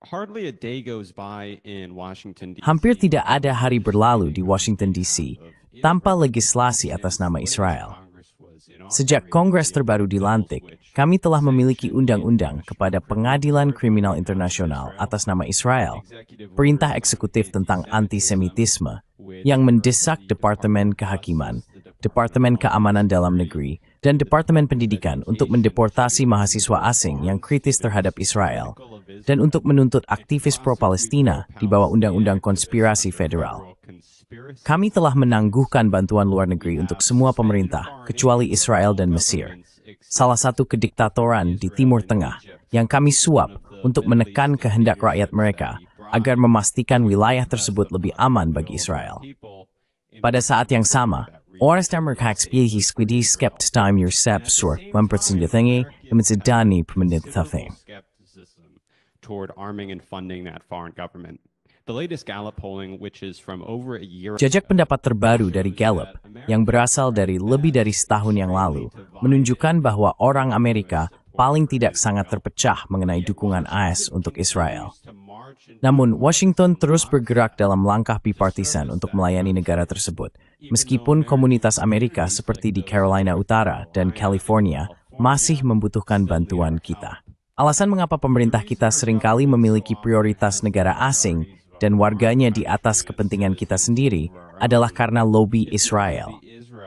Hardly a day goes by in Washington, D.C. Hampir tidak ada hari berlalu di Washington, D.C. tanpa legislasi atas nama Israel. Sejak Kongres terbaru dilantik, kami telah memiliki undang-undang kepada Pengadilan Kriminal Internasional atas nama Israel, perintah eksekutif tentang antisemitisme, yang mendesak Departemen Kehakiman, Departemen Keamanan Dalam Negeri, dan Departemen Pendidikan untuk mendeportasi mahasiswa asing yang kritis terhadap Israel, dan untuk menuntut aktivis pro-Palestina di bawah Undang-Undang Konspirasi Federal. Kami telah menangguhkan bantuan luar negeri untuk semua pemerintah, kecuali Israel dan Mesir, salah satu kediktatoran di Timur Tengah yang kami suap untuk menekan kehendak rakyat mereka agar memastikan wilayah tersebut lebih aman bagi Israel. Pada saat yang sama, oras dan merkakspilih squidi skept time yourself sur mempersenjatai dan mensedani pemerintah toward arming and funding that foreign government. The latest Gallup polling, which is from over a year. Jajak pendapat terbaru dari Gallup, yang berasal dari lebih dari setahun yang lalu, menunjukkan bahwa orang Amerika paling tidak sangat terpecah mengenai dukungan AS untuk Israel. Namun, Washington terus bergerak dalam langkah bipartisan untuk melayani negara tersebut, meskipun komunitas Amerika seperti di Carolina Utara dan California masih membutuhkan bantuan kita. Alasan mengapa pemerintah kita seringkali memiliki prioritas negara asing dan warganya di atas kepentingan kita sendiri adalah karena lobby Israel,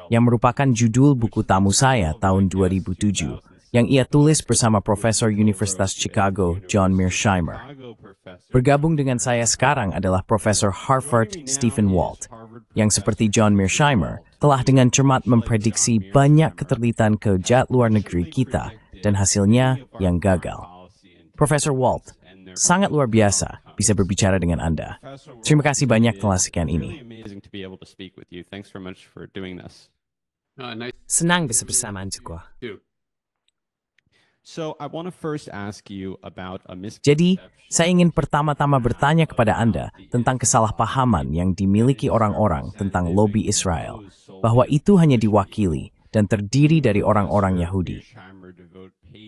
yang merupakan judul buku tamu saya tahun 2007, yang ia tulis bersama Profesor Universitas Chicago John Mearsheimer. Bergabung dengan saya sekarang adalah Profesor Harvard Stephen Walt, yang seperti John Mearsheimer telah dengan cermat memprediksi banyak keterlibatan kejahat luar negeri kita dan hasilnya yang gagal. Profesor Walt, sangat luar biasa bisa berbicara dengan Anda. Terima kasih banyak telah sekian ini. Senang bisa bersama juga. Jadi, saya ingin pertama-tama bertanya kepada Anda tentang kesalahpahaman yang dimiliki orang-orang tentang lobby Israel, bahwa itu hanya diwakili dan terdiri dari orang-orang Yahudi.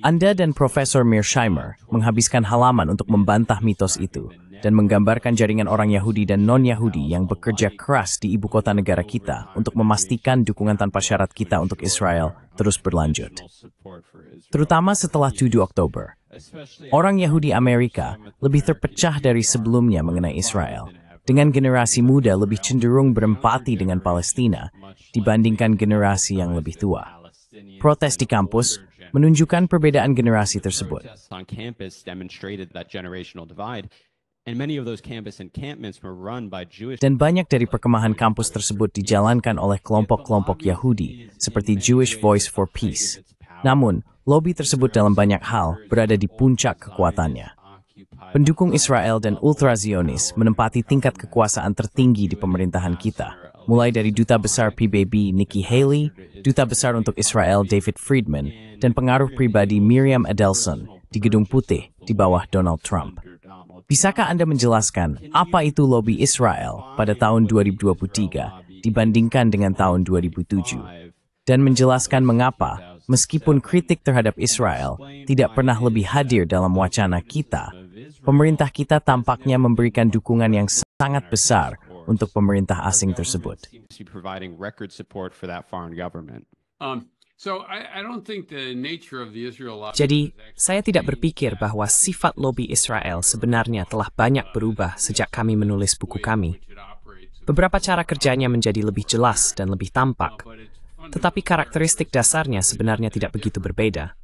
Anda dan Profesor Mearsheimer menghabiskan halaman untuk membantah mitos itu dan menggambarkan jaringan orang Yahudi dan non-Yahudi yang bekerja keras di ibu kota negara kita untuk memastikan dukungan tanpa syarat kita untuk Israel terus berlanjut. Terutama setelah 7 Oktober, orang Yahudi Amerika lebih terpecah dari sebelumnya mengenai Israel, dengan generasi muda lebih cenderung berempati dengan Palestina dibandingkan generasi yang lebih tua. Protes di kampus menunjukkan perbedaan generasi tersebut. Dan banyak dari perkemahan kampus tersebut dijalankan oleh kelompok-kelompok Yahudi, seperti Jewish Voice for Peace. Namun, lobby tersebut dalam banyak hal berada di puncak kekuatannya. Pendukung Israel dan ultra-Zionis menempati tingkat kekuasaan tertinggi di pemerintahan kita, mulai dari Duta Besar PBB Nikki Haley, Duta Besar untuk Israel David Friedman, dan pengaruh pribadi Miriam Adelson di Gedung Putih di bawah Donald Trump. Bisakah Anda menjelaskan apa itu lobby Israel pada tahun 2023 dibandingkan dengan tahun 2007? Dan menjelaskan mengapa, meskipun kritik terhadap Israel tidak pernah lebih hadir dalam wacana kita, pemerintah kita tampaknya memberikan dukungan yang sangat besar untuk pemerintah asing tersebut. Jadi, saya tidak berpikir bahwa sifat lobby Israel sebenarnya telah banyak berubah sejak kami menulis buku kami. Beberapa cara kerjanya menjadi lebih jelas dan lebih tampak, tetapi karakteristik dasarnya sebenarnya tidak begitu berbeda.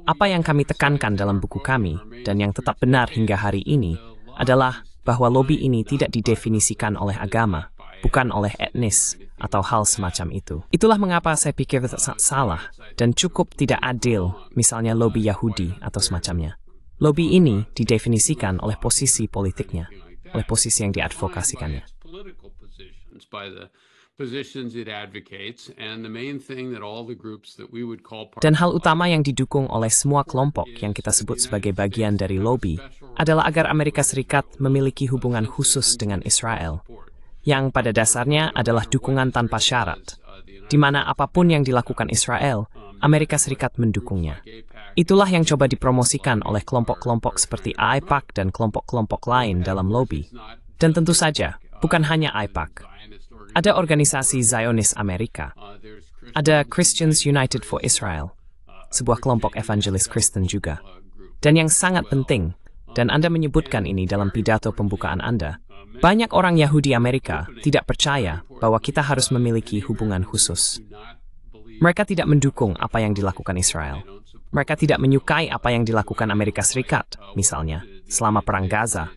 Apa yang kami tekankan dalam buku kami, dan yang tetap benar hingga hari ini, adalah bahwa lobby ini tidak didefinisikan oleh agama, bukan oleh etnis, atau hal semacam itu. Itulah mengapa saya pikir itu salah, dan cukup tidak adil, misalnya lobby Yahudi atau semacamnya. Lobby ini didefinisikan oleh posisi politiknya, oleh posisi yang diadvokasikannya. Dan hal utama yang didukung oleh semua kelompok yang kita sebut sebagai bagian dari lobby adalah agar Amerika Serikat memiliki hubungan khusus dengan Israel, yang pada dasarnya adalah dukungan tanpa syarat, di mana apapun yang dilakukan Israel, Amerika Serikat mendukungnya. Itulah yang coba dipromosikan oleh kelompok-kelompok seperti AIPAC dan kelompok-kelompok lain dalam lobi. Dan tentu saja, bukan hanya AIPAC. Ada organisasi Zionis Amerika. Ada Christians United for Israel, sebuah kelompok evangelis Kristen juga. Dan yang sangat penting, dan Anda menyebutkan ini dalam pidato pembukaan Anda, banyak orang Yahudi Amerika tidak percaya bahwa kita harus memiliki hubungan khusus. Mereka tidak mendukung apa yang dilakukan Israel. Mereka tidak menyukai apa yang dilakukan Amerika Serikat, misalnya, selama Perang Gaza.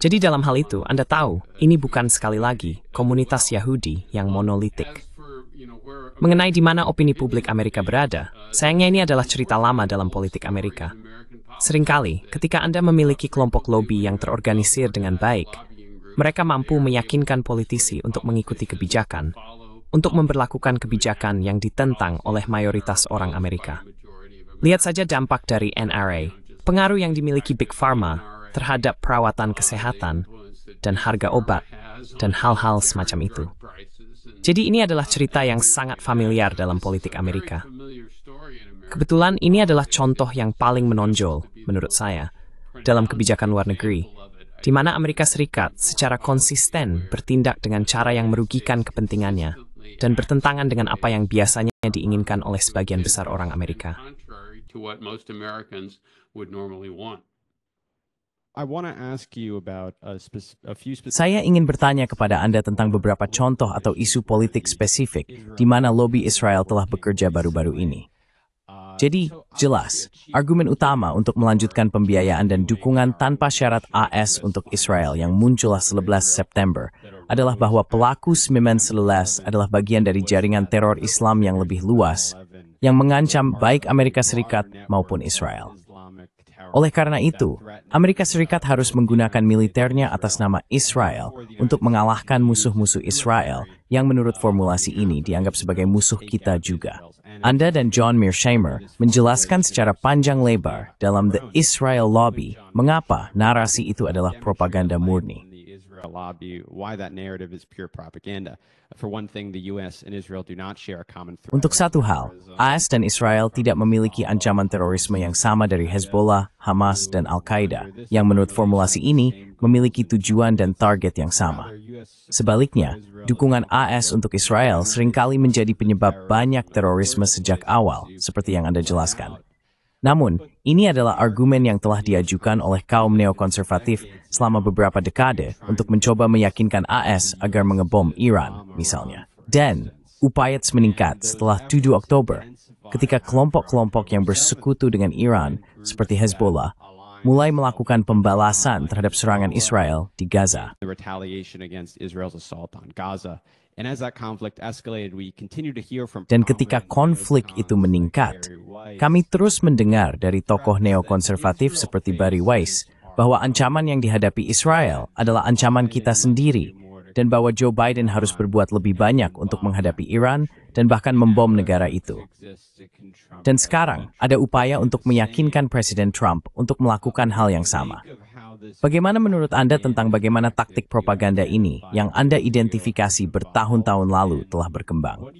Jadi dalam hal itu, Anda tahu, ini bukan sekali lagi komunitas Yahudi yang monolitik. Mengenai di mana opini publik Amerika berada, sayangnya ini adalah cerita lama dalam politik Amerika. Seringkali, ketika Anda memiliki kelompok lobi yang terorganisir dengan baik, mereka mampu meyakinkan politisi untuk mengikuti kebijakan, untuk memberlakukan kebijakan yang ditentang oleh mayoritas orang Amerika. Lihat saja dampak dari NRA, pengaruh yang dimiliki Big Pharma terhadap perawatan kesehatan dan harga obat, dan hal-hal semacam itu. Jadi ini adalah cerita yang sangat familiar dalam politik Amerika. Kebetulan ini adalah contoh yang paling menonjol, menurut saya, dalam kebijakan luar negeri, di mana Amerika Serikat secara konsisten bertindak dengan cara yang merugikan kepentingannya dan bertentangan dengan apa yang biasanya diinginkan oleh sebagian besar orang Amerika. Saya ingin bertanya kepada Anda tentang beberapa contoh atau isu politik spesifik di mana lobi Israel telah bekerja baru-baru ini. Jadi, jelas, argumen utama untuk melanjutkan pembiayaan dan dukungan tanpa syarat AS untuk Israel yang muncul 11 September adalah bahwa pelaku 9/11 adalah bagian dari jaringan teror Islam yang lebih luas, yang mengancam baik Amerika Serikat maupun Israel. Oleh karena itu, Amerika Serikat harus menggunakan militernya atas nama Israel untuk mengalahkan musuh-musuh Israel yang menurut formulasi ini dianggap sebagai musuh kita juga. Anda dan John Mearsheimer menjelaskan secara panjang lebar dalam The Israel Lobby mengapa narasi itu adalah propaganda murni. Untuk satu hal, AS dan Israel tidak memiliki ancaman terorisme yang sama dari Hezbollah, Hamas, dan Al-Qaeda, yang menurut formulasi ini memiliki tujuan dan target yang sama. Sebaliknya, dukungan AS untuk Israel seringkali menjadi penyebab banyak terorisme sejak awal, seperti yang Anda jelaskan. Namun, ini adalah argumen yang telah diajukan oleh kaum neokonservatif selama beberapa dekade untuk mencoba meyakinkan AS agar mengebom Iran, misalnya. Dan, upaya meningkat setelah 7 Oktober, ketika kelompok-kelompok yang bersekutu dengan Iran, seperti Hezbollah, mulai melakukan pembalasan terhadap serangan Israel di Gaza. Dan ketika konflik itu meningkat, kami terus mendengar dari tokoh neokonservatif seperti Bari Weiss bahwa ancaman yang dihadapi Israel adalah ancaman kita sendiri dan bahwa Joe Biden harus berbuat lebih banyak untuk menghadapi Iran dan bahkan membom negara itu. Dan sekarang ada upaya untuk meyakinkan Presiden Trump untuk melakukan hal yang sama. Bagaimana menurut Anda tentang bagaimana taktik propaganda ini yang Anda identifikasi bertahun-tahun lalu telah berkembang?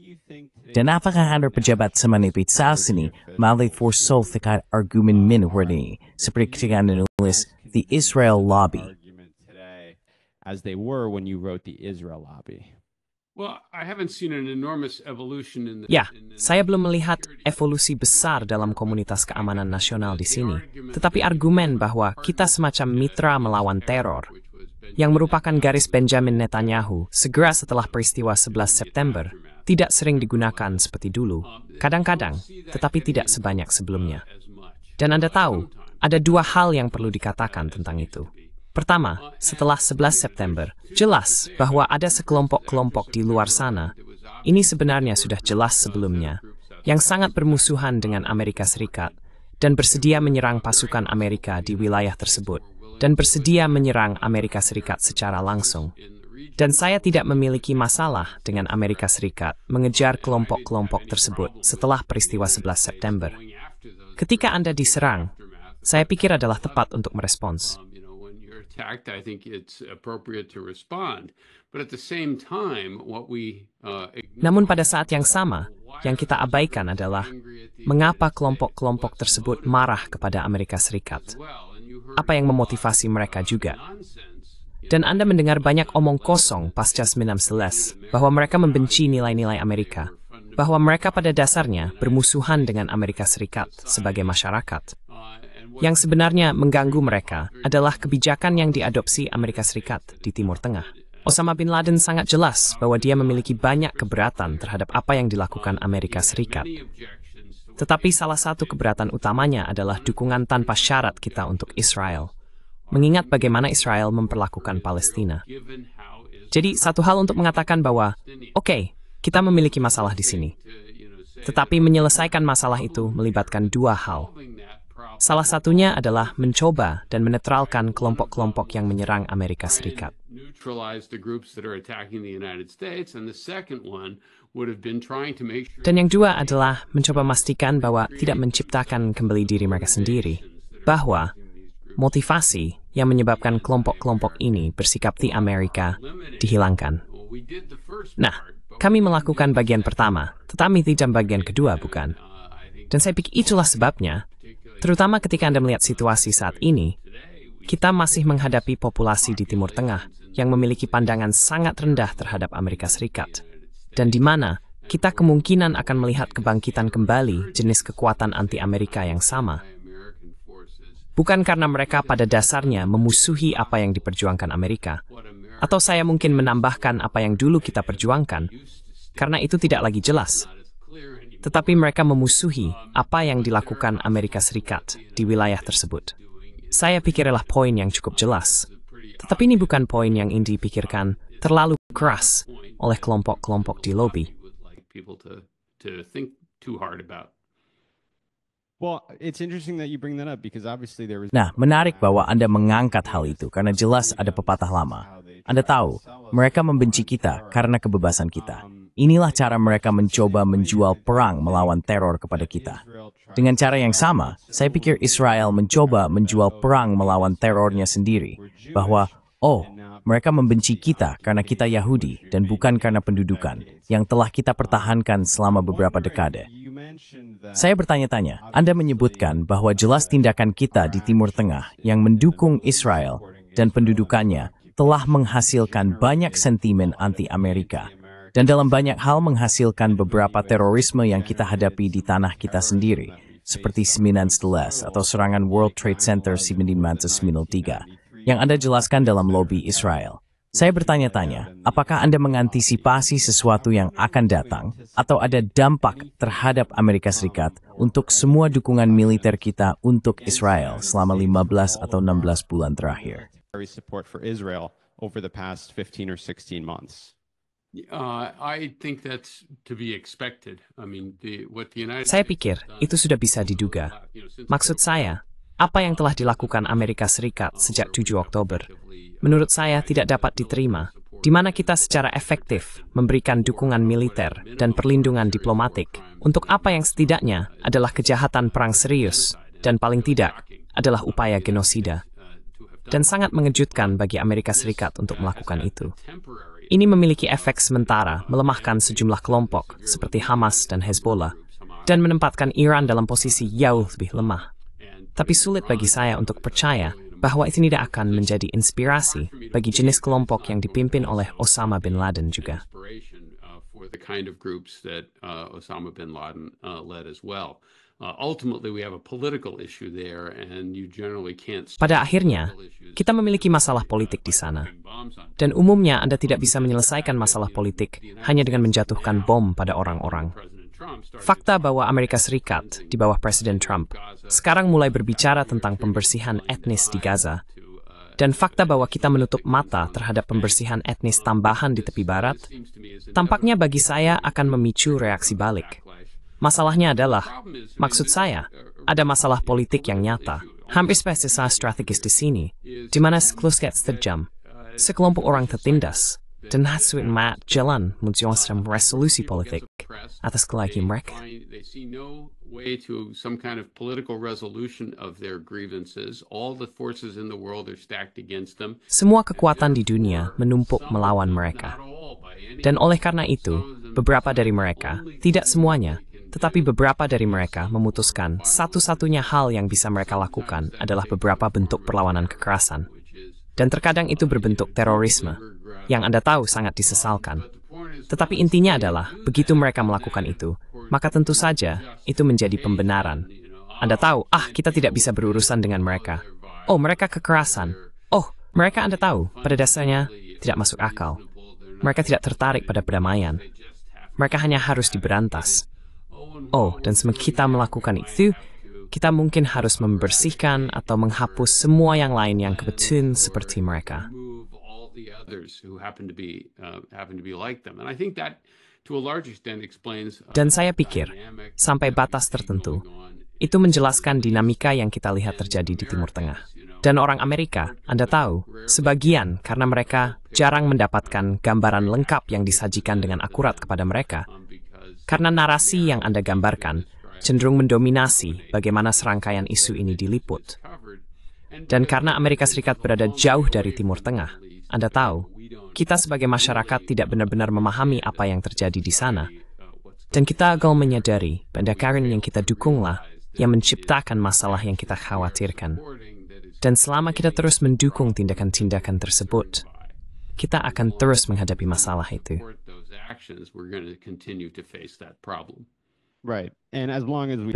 Dan apakah Anda pejabat semanipit saat ini malah forsol terkait argumen murni seperti ketika Anda menulis The Israel Lobby? As they were when you wrote the Israel Lobby. Ya, saya belum melihat evolusi besar dalam komunitas keamanan nasional di sini. Tetapi argumen bahwa kita semacam mitra melawan teror, yang merupakan garis Benjamin Netanyahu segera setelah peristiwa 11 September, tidak sering digunakan seperti dulu. Kadang-kadang, tetapi tidak sebanyak sebelumnya. Dan Anda tahu, ada dua hal yang perlu dikatakan tentang itu. Pertama, setelah 11 September, jelas bahwa ada sekelompok-kelompok di luar sana, ini sebenarnya sudah jelas sebelumnya, yang sangat bermusuhan dengan Amerika Serikat, dan bersedia menyerang pasukan Amerika di wilayah tersebut, dan bersedia menyerang Amerika Serikat secara langsung. Dan saya tidak memiliki masalah dengan Amerika Serikat mengejar kelompok-kelompok tersebut setelah peristiwa 11 September. Ketika Anda diserang, saya pikir adalah tepat untuk merespons. attacked, I think it's appropriate to respond. But at the same time, what we Namun pada saat yang sama, yang kita abaikan adalah mengapa kelompok-kelompok tersebut marah kepada Amerika Serikat. Apa yang memotivasi mereka juga. Dan Anda mendengar banyak omong kosong pasca 9/11 bahwa mereka membenci nilai-nilai Amerika, bahwa mereka pada dasarnya bermusuhan dengan Amerika Serikat sebagai masyarakat. Yang sebenarnya mengganggu mereka adalah kebijakan yang diadopsi Amerika Serikat di Timur Tengah. Osama bin Laden sangat jelas bahwa dia memiliki banyak keberatan terhadap apa yang dilakukan Amerika Serikat. Tetapi salah satu keberatan utamanya adalah dukungan tanpa syarat kita untuk Israel. Mengingat bagaimana Israel memperlakukan Palestina. Jadi satu hal untuk mengatakan bahwa, oke, kita memiliki masalah di sini. Tetapi menyelesaikan masalah itu melibatkan dua hal. Salah satunya adalah mencoba dan menetralkan kelompok-kelompok yang menyerang Amerika Serikat. Dan yang dua adalah mencoba memastikan bahwa tidak menciptakan kembali diri mereka sendiri. Bahwa motivasi yang menyebabkan kelompok-kelompok ini bersikap di Amerika dihilangkan. Nah, kami melakukan bagian pertama, tetapi tidak bagian kedua, bukan? Dan saya pikir itulah sebabnya, terutama ketika Anda melihat situasi saat ini, kita masih menghadapi populasi di Timur Tengah yang memiliki pandangan sangat rendah terhadap Amerika Serikat. Dan di mana kita kemungkinan akan melihat kebangkitan kembali jenis kekuatan anti-Amerika yang sama. Bukan karena mereka pada dasarnya memusuhi apa yang diperjuangkan Amerika, atau saya mungkin menambahkan apa yang dulu kita perjuangkan, karena itu tidak lagi jelas. Tetapi mereka memusuhi apa yang dilakukan Amerika Serikat di wilayah tersebut. Saya pikir adalah poin yang cukup jelas. Tetapi ini bukan poin yang ingin dipikirkan terlalu keras oleh kelompok-kelompok di lobi. Nah, menarik bahwa Anda mengangkat hal itu karena jelas ada pepatah lama. Anda tahu, mereka membenci kita karena kebebasan kita. Inilah cara mereka mencoba menjual perang melawan teror kepada kita. Dengan cara yang sama, saya pikir Israel mencoba menjual perang melawan terornya sendiri. Bahwa, mereka membenci kita karena kita Yahudi dan bukan karena pendudukan yang telah kita pertahankan selama beberapa dekade. Saya bertanya-tanya, Anda menyebutkan bahwa jelas tindakan kita di Timur Tengah yang mendukung Israel dan pendudukannya telah menghasilkan banyak sentimen anti-Amerika dan dalam banyak hal menghasilkan beberapa terorisme yang kita hadapi di tanah kita sendiri, seperti 9/11 atau serangan World Trade Center 1993, yang Anda jelaskan dalam lobi Israel. Saya bertanya-tanya, apakah Anda mengantisipasi sesuatu yang akan datang atau ada dampak terhadap Amerika Serikat untuk semua dukungan militer kita untuk Israel selama 15 atau 16 bulan terakhir? Saya pikir itu sudah bisa diduga. Maksud saya, apa yang telah dilakukan Amerika Serikat sejak 7 Oktober, menurut saya tidak dapat diterima, di mana kita secara efektif memberikan dukungan militer dan perlindungan diplomatik untuk apa yang setidaknya adalah kejahatan perang serius dan paling tidak adalah upaya genosida. Dan sangat mengejutkan bagi Amerika Serikat untuk melakukan itu. Ini memiliki efek sementara melemahkan sejumlah kelompok seperti Hamas dan Hezbollah dan menempatkan Iran dalam posisi jauh lebih lemah. Tapi sulit bagi saya untuk percaya bahwa itu tidak akan menjadi inspirasi bagi jenis kelompok yang dipimpin oleh Osama bin Laden juga. Pada akhirnya, kita memiliki masalah politik di sana. Dan umumnya Anda tidak bisa menyelesaikan masalah politik hanya dengan menjatuhkan bom pada orang-orang. Fakta bahwa Amerika Serikat di bawah Presiden Trump sekarang mulai berbicara tentang pembersihan etnis di Gaza, dan fakta bahwa kita menutup mata terhadap pembersihan etnis tambahan di tepi barat, tampaknya bagi saya akan memicu reaksi balik. Masalahnya adalah, maksud saya, ada masalah politik yang nyata, hampir spesies strategis di sini, di mana sekelompok terjam, sekelompok orang tertindas, dan hasuit mat jalan menjawab resolusi politik atas kelaikan mereka. They see no way to some kind of political resolution of their grievances. All the forces in the world are stacked against them. Semua kekuatan di dunia menumpuk melawan mereka. Dan oleh karena itu, beberapa dari mereka, tidak semuanya, tetapi beberapa dari mereka memutuskan satu-satunya hal yang bisa mereka lakukan adalah beberapa bentuk perlawanan kekerasan. Dan terkadang itu berbentuk terorisme, yang Anda tahu sangat disesalkan. Tetapi intinya adalah, begitu mereka melakukan itu, maka tentu saja itu menjadi pembenaran. Anda tahu, kita tidak bisa berurusan dengan mereka. Oh, mereka kekerasan. Oh, mereka Anda tahu, pada dasarnya tidak masuk akal. Mereka tidak tertarik pada perdamaian. Mereka hanya harus diberantas. Oh, dan sebelum kita melakukan itu, kita mungkin harus membersihkan atau menghapus semua yang lain yang kebetulan seperti mereka. Dan saya pikir, sampai batas tertentu, itu menjelaskan dinamika yang kita lihat terjadi di Timur Tengah. Dan orang Amerika, Anda tahu, sebagian karena mereka jarang mendapatkan gambaran lengkap yang disajikan dengan akurat kepada mereka. Karena narasi yang Anda gambarkan cenderung mendominasi bagaimana serangkaian isu ini diliput. Dan karena Amerika Serikat berada jauh dari Timur Tengah, Anda tahu, kita sebagai masyarakat tidak benar-benar memahami apa yang terjadi di sana. Dan kita agak menyadari pendekatan yang kita dukunglah yang menciptakan masalah yang kita khawatirkan. Dan selama kita terus mendukung tindakan-tindakan tersebut, kita akan terus menghadapi masalah itu.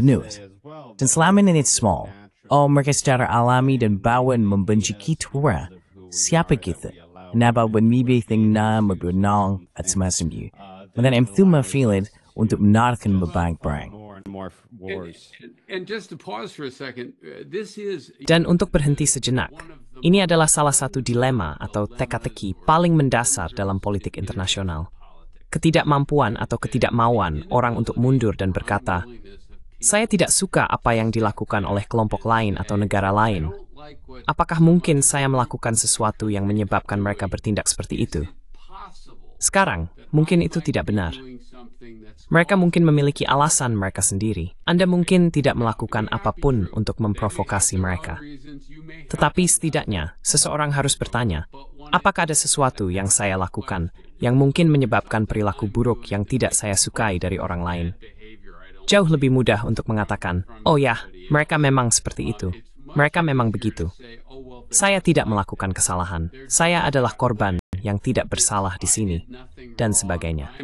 Benar. Dan selama ini small, mereka secara alami dan bawaan membenci kita. Siapa kita? Kenapa memilih na berbenang at semacam itu? Dan itu memilih untuk menarikkan berbank-bank. Dan untuk berhenti sejenak, ini adalah salah satu dilema atau teka-teki paling mendasar dalam politik internasional. Ketidakmampuan atau ketidakmauan orang untuk mundur dan berkata, saya tidak suka apa yang dilakukan oleh kelompok lain atau negara lain. Apakah mungkin saya melakukan sesuatu yang menyebabkan mereka bertindak seperti itu? Sekarang, mungkin itu tidak benar. Mereka mungkin memiliki alasan mereka sendiri. Anda mungkin tidak melakukan apapun untuk memprovokasi mereka. Tetapi setidaknya, seseorang harus bertanya, apakah ada sesuatu yang saya lakukan yang mungkin menyebabkan perilaku buruk yang tidak saya sukai dari orang lain? Jauh lebih mudah untuk mengatakan, oh ya, mereka memang seperti itu. Mereka memang begitu. Saya tidak melakukan kesalahan. Saya adalah korban yang tidak bersalah di sini, dan sebagainya.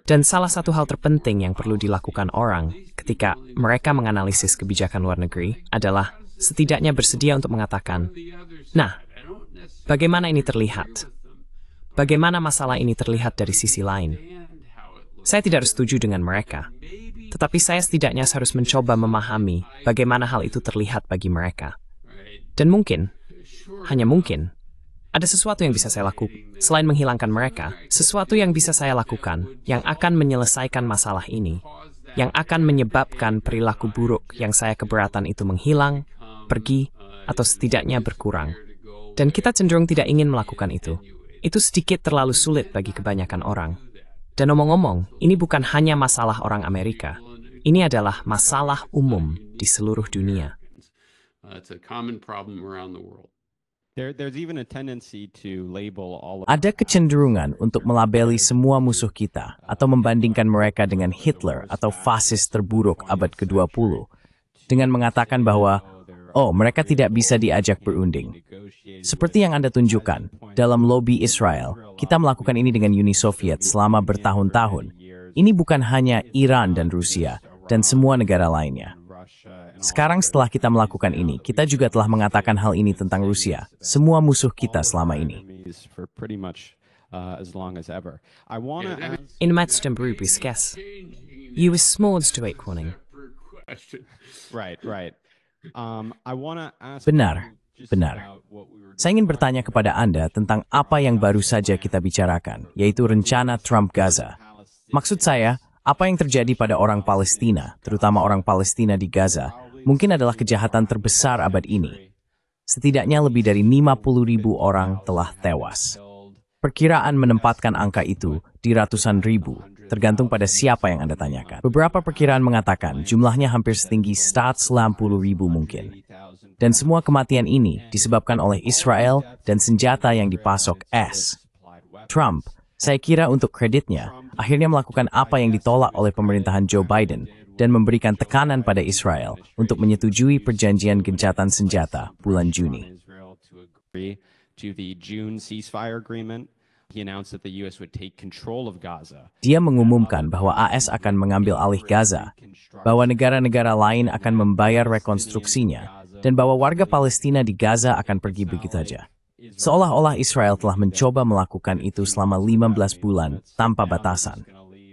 Dan salah satu hal terpenting yang perlu dilakukan orang ketika mereka menganalisis kebijakan luar negeri adalah setidaknya bersedia untuk mengatakan, nah, bagaimana ini terlihat? Bagaimana masalah ini terlihat dari sisi lain? Saya tidak setuju dengan mereka, tetapi saya setidaknya harus mencoba memahami bagaimana hal itu terlihat bagi mereka. Dan mungkin, hanya mungkin, ada sesuatu yang bisa saya lakukan selain menghilangkan mereka, sesuatu yang bisa saya lakukan yang akan menyelesaikan masalah ini, yang akan menyebabkan perilaku buruk yang saya keberatan itu menghilang, pergi, atau setidaknya berkurang. Dan kita cenderung tidak ingin melakukan itu. Itu sedikit terlalu sulit bagi kebanyakan orang. Dan omong-omong, ini bukan hanya masalah orang Amerika. Ini adalah masalah umum di seluruh dunia. Ada kecenderungan untuk melabeli semua musuh kita atau membandingkan mereka dengan Hitler atau fasis terburuk abad ke-20 dengan mengatakan bahwa, mereka tidak bisa diajak berunding. Seperti yang Anda tunjukkan, dalam lobi Israel, kita melakukan ini dengan Uni Soviet selama bertahun-tahun. Ini bukan hanya Iran dan Rusia, dan semua negara lainnya. Sekarang setelah kita melakukan ini, kita juga telah mengatakan hal ini tentang Rusia, semua musuh kita selama ini. In match dan berubah skes, US smods to warning. Benar. Saya ingin bertanya kepada Anda tentang apa yang baru saja kita bicarakan, yaitu rencana Trump Gaza. Maksud saya, apa yang terjadi pada orang Palestina, terutama orang Palestina di Gaza, mungkin adalah kejahatan terbesar abad ini. setidaknya lebih dari 50.000 orang telah tewas. Perkiraan menempatkan angka itu di ratusan ribu, tergantung pada siapa yang Anda tanyakan. Beberapa perkiraan mengatakan jumlahnya hampir setinggi 190.000 mungkin. Dan semua kematian ini disebabkan oleh Israel dan senjata yang dipasok S. Trump, saya kira untuk kreditnya, akhirnya melakukan apa yang ditolak oleh pemerintahan Joe Biden dan memberikan tekanan pada Israel untuk menyetujui perjanjian gencatan senjata bulan Juni. Dia mengumumkan bahwa AS akan mengambil alih Gaza, bahwa negara-negara lain akan membayar rekonstruksinya, dan bahwa warga Palestina di Gaza akan pergi begitu saja. Seolah-olah Israel telah mencoba melakukan itu selama 15 bulan tanpa batasan.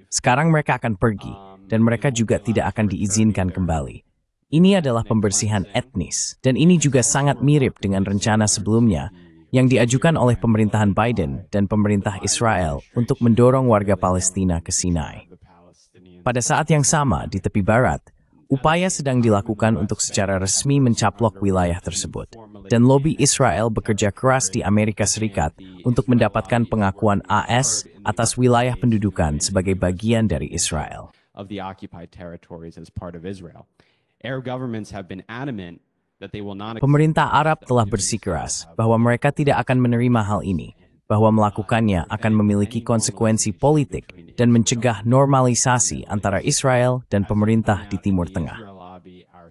Sekarang mereka akan pergi, dan mereka juga tidak akan diizinkan kembali. Ini adalah pembersihan etnis, dan ini juga sangat mirip dengan rencana sebelumnya yang diajukan oleh pemerintahan Biden dan pemerintah Israel untuk mendorong warga Palestina ke Sinai. Pada saat yang sama, di tepi barat, upaya sedang dilakukan untuk secara resmi mencaplok wilayah tersebut. Dan lobi Israel bekerja keras di Amerika Serikat untuk mendapatkan pengakuan AS atas wilayah pendudukan sebagai bagian dari Israel. Pemerintah Arab telah bersikeras bahwa mereka tidak akan menerima hal ini, bahwa melakukannya akan memiliki konsekuensi politik dan mencegah normalisasi antara Israel dan pemerintah di Timur Tengah.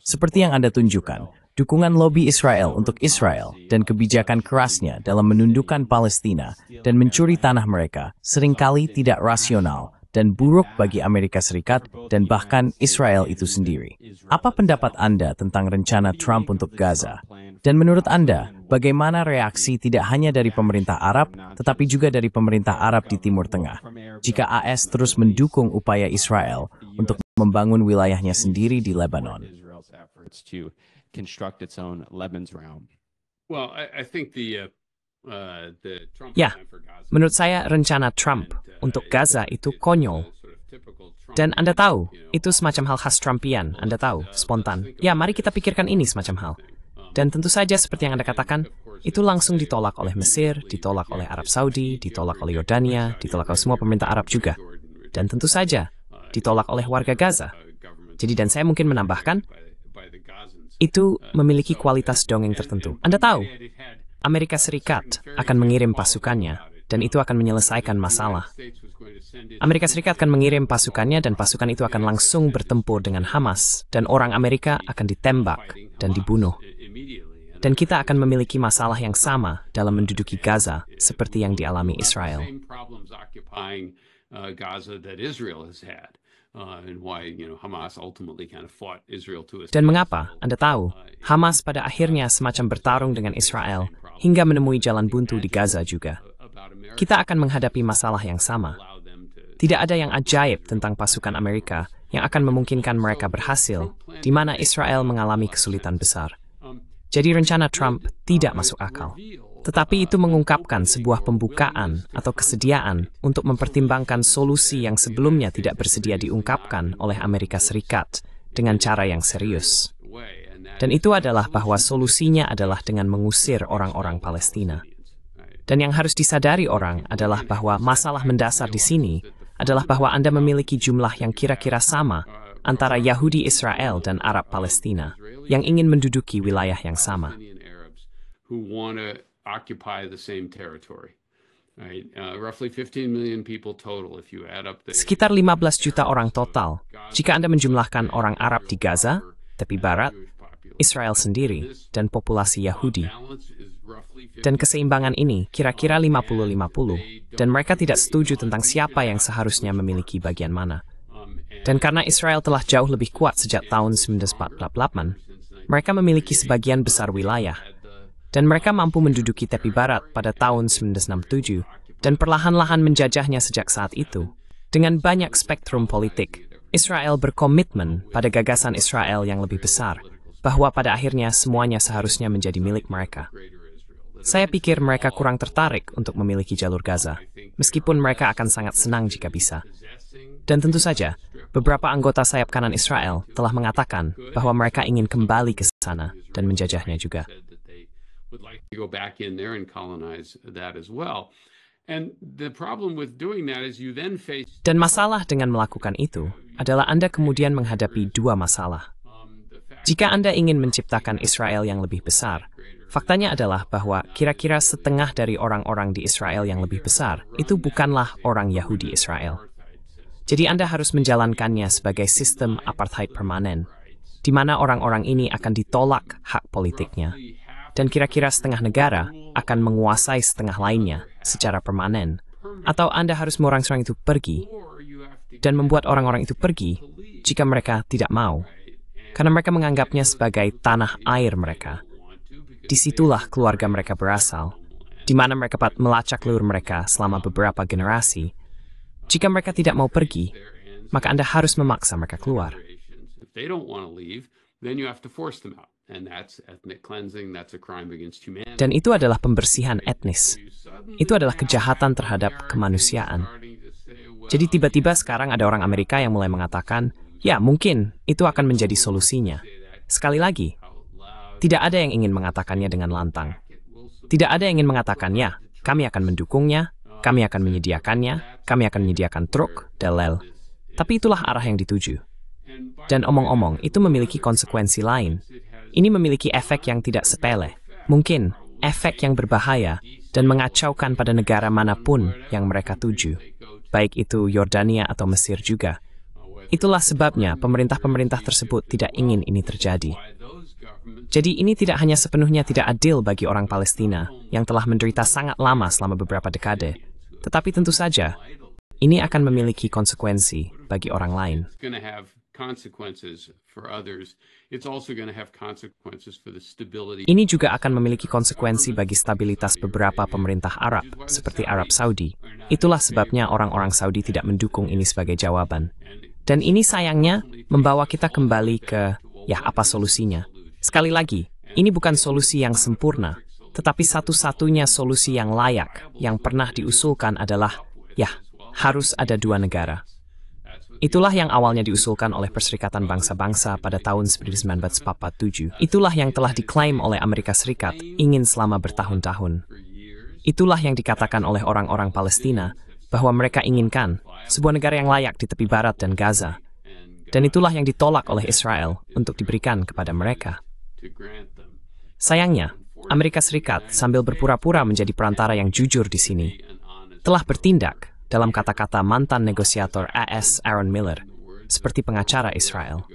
Seperti yang Anda tunjukkan, dukungan lobi Israel untuk Israel dan kebijakan kerasnya dalam menundukkan Palestina dan mencuri tanah mereka seringkali tidak rasional dan buruk bagi Amerika Serikat dan bahkan Israel itu sendiri. Apa pendapat Anda tentang rencana Trump untuk Gaza? Dan menurut Anda, bagaimana reaksi tidak hanya dari pemerintah Arab, tetapi juga dari pemerintah Arab di Timur Tengah, jika AS terus mendukung upaya Israel untuk membangun wilayahnya sendiri di Lebanon? Ya, menurut saya rencana Trump untuk Gaza itu konyol. Dan Anda tahu, itu semacam hal khas Trumpian, Anda tahu, spontan. Ya, mari kita pikirkan ini semacam hal. Dan tentu saja seperti yang Anda katakan, itu langsung ditolak oleh Mesir, ditolak oleh Arab Saudi, ditolak oleh Yordania, ditolak oleh semua pemerintah Arab juga. Dan tentu saja, ditolak oleh warga Gaza. Jadi dan saya mungkin menambahkan, itu memiliki kualitas dongeng tertentu. Anda tahu, Amerika Serikat akan mengirim pasukannya, dan itu akan menyelesaikan masalah. Amerika Serikat akan mengirim pasukannya, dan pasukan itu akan langsung bertempur dengan Hamas, dan orang Amerika akan ditembak dan dibunuh. Dan kita akan memiliki masalah yang sama dalam menduduki Gaza, seperti yang dialami Israel. Dan mengapa, Anda tahu, Hamas pada akhirnya semacam bertarung dengan Israel hingga menemui jalan buntu di Gaza juga. Kita akan menghadapi masalah yang sama. Tidak ada yang ajaib tentang pasukan Amerika yang akan memungkinkan mereka berhasil, di mana Israel mengalami kesulitan besar. Jadi rencana Trump tidak masuk akal. Tetapi itu mengungkapkan sebuah pembukaan atau kesediaan untuk mempertimbangkan solusi yang sebelumnya tidak bersedia diungkapkan oleh Amerika Serikat dengan cara yang serius. Dan itu adalah bahwa solusinya adalah dengan mengusir orang-orang Palestina. Dan yang harus disadari orang adalah bahwa masalah mendasar di sini adalah bahwa Anda memiliki jumlah yang kira-kira sama antara Yahudi Israel dan Arab Palestina yang ingin menduduki wilayah yang sama. Sekitar 15 juta orang total jika Anda menjumlahkan orang Arab di Gaza, tepi barat, Israel sendiri, dan populasi Yahudi. Dan keseimbangan ini kira-kira 50-50, dan mereka tidak setuju tentang siapa yang seharusnya memiliki bagian mana. Dan karena Israel telah jauh lebih kuat sejak tahun 1948, mereka memiliki sebagian besar wilayah. Dan mereka mampu menduduki tepi barat pada tahun 1967, dan perlahan-lahan menjajahnya sejak saat itu. Dengan banyak spektrum politik, Israel berkomitmen pada gagasan Israel yang lebih besar, bahwa pada akhirnya semuanya seharusnya menjadi milik mereka. Saya pikir mereka kurang tertarik untuk memiliki jalur Gaza, meskipun mereka akan sangat senang jika bisa. Dan tentu saja, beberapa anggota sayap kanan Israel telah mengatakan bahwa mereka ingin kembali ke sana dan menjajahnya juga. would like to go back in there and colonize that as well. And the problem with doing that is you then face Dan masalah dengan melakukan itu adalah Anda kemudian menghadapi dua masalah. Jika Anda ingin menciptakan Israel yang lebih besar, faktanya adalah bahwa kira-kira setengah dari orang-orang di Israel yang lebih besar itu bukanlah orang Yahudi Israel. Jadi Anda harus menjalankannya sebagai sistem apartheid permanen, di mana orang-orang ini akan ditolak hak politiknya. Dan kira-kira setengah negara akan menguasai setengah lainnya secara permanen. Atau Anda harus merangsang itu pergi dan membuat orang-orang itu pergi jika mereka tidak mau. Karena mereka menganggapnya sebagai tanah air mereka. Disitulah keluarga mereka berasal, di mana mereka dapat melacak lur mereka selama beberapa generasi. Jika mereka tidak mau pergi, maka Anda harus memaksa mereka keluar. If they don't want to leave, then you have to force them out. And that's ethnic cleansing, that's a crime against humanity. Dan itu adalah pembersihan etnis. Itu adalah kejahatan terhadap kemanusiaan. Jadi tiba-tiba sekarang ada orang Amerika yang mulai mengatakan, ya mungkin itu akan menjadi solusinya. Sekali lagi, tidak ada yang ingin mengatakannya dengan lantang. Tidak ada yang ingin mengatakan, ya, kami akan mendukungnya, kami akan menyediakannya, kami akan menyediakan truk, dalel. Tapi itulah arah yang dituju. Dan omong-omong, itu memiliki konsekuensi lain. Ini memiliki efek yang tidak sepele, mungkin efek yang berbahaya dan mengacaukan pada negara manapun yang mereka tuju, baik itu Yordania atau Mesir juga. Itulah sebabnya pemerintah-pemerintah tersebut tidak ingin ini terjadi. Jadi ini tidak hanya sepenuhnya tidak adil bagi orang Palestina yang telah menderita sangat lama selama beberapa dekade, tetapi tentu saja ini akan memiliki konsekuensi bagi orang lain. Ini juga akan memiliki konsekuensi bagi stabilitas beberapa pemerintah Arab, seperti Arab Saudi. Itulah sebabnya orang-orang Saudi tidak mendukung ini sebagai jawaban. Dan ini sayangnya membawa kita kembali ke, ya apa solusinya? Sekali lagi, ini bukan solusi yang sempurna, tetapi satu-satunya solusi yang layak yang pernah diusulkan adalah, ya, harus ada dua negara. Itulah yang awalnya diusulkan oleh Perserikatan Bangsa-Bangsa pada tahun 1947. Itulah yang telah diklaim oleh Amerika Serikat ingin selama bertahun-tahun. Itulah yang dikatakan oleh orang-orang Palestina bahwa mereka inginkan sebuah negara yang layak di tepi barat dan Gaza. Dan itulah yang ditolak oleh Israel untuk diberikan kepada mereka. Sayangnya, Amerika Serikat sambil berpura-pura menjadi perantara yang jujur di sini, telah bertindak dalam kata-kata mantan negosiator AS Aaron Miller, seperti pengacara Israel.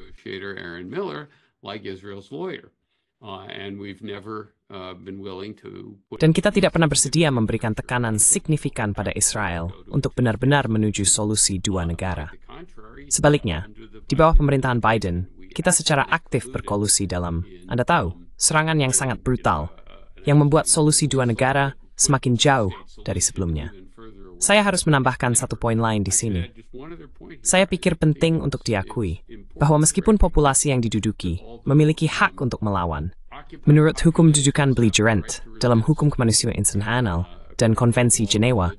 Dan kita tidak pernah bersedia memberikan tekanan signifikan pada Israel untuk benar-benar menuju solusi dua negara. Sebaliknya, di bawah pemerintahan Biden, kita secara aktif berkolusi dalam, Anda tahu, serangan yang sangat brutal, yang membuat solusi dua negara semakin jauh dari sebelumnya. Saya harus menambahkan satu poin lain di sini. Saya pikir penting untuk diakui bahwa meskipun populasi yang diduduki memiliki hak untuk melawan, menurut hukum dudukan belligerent dalam hukum kemanusiaan internasional dan konvensi Jenewa,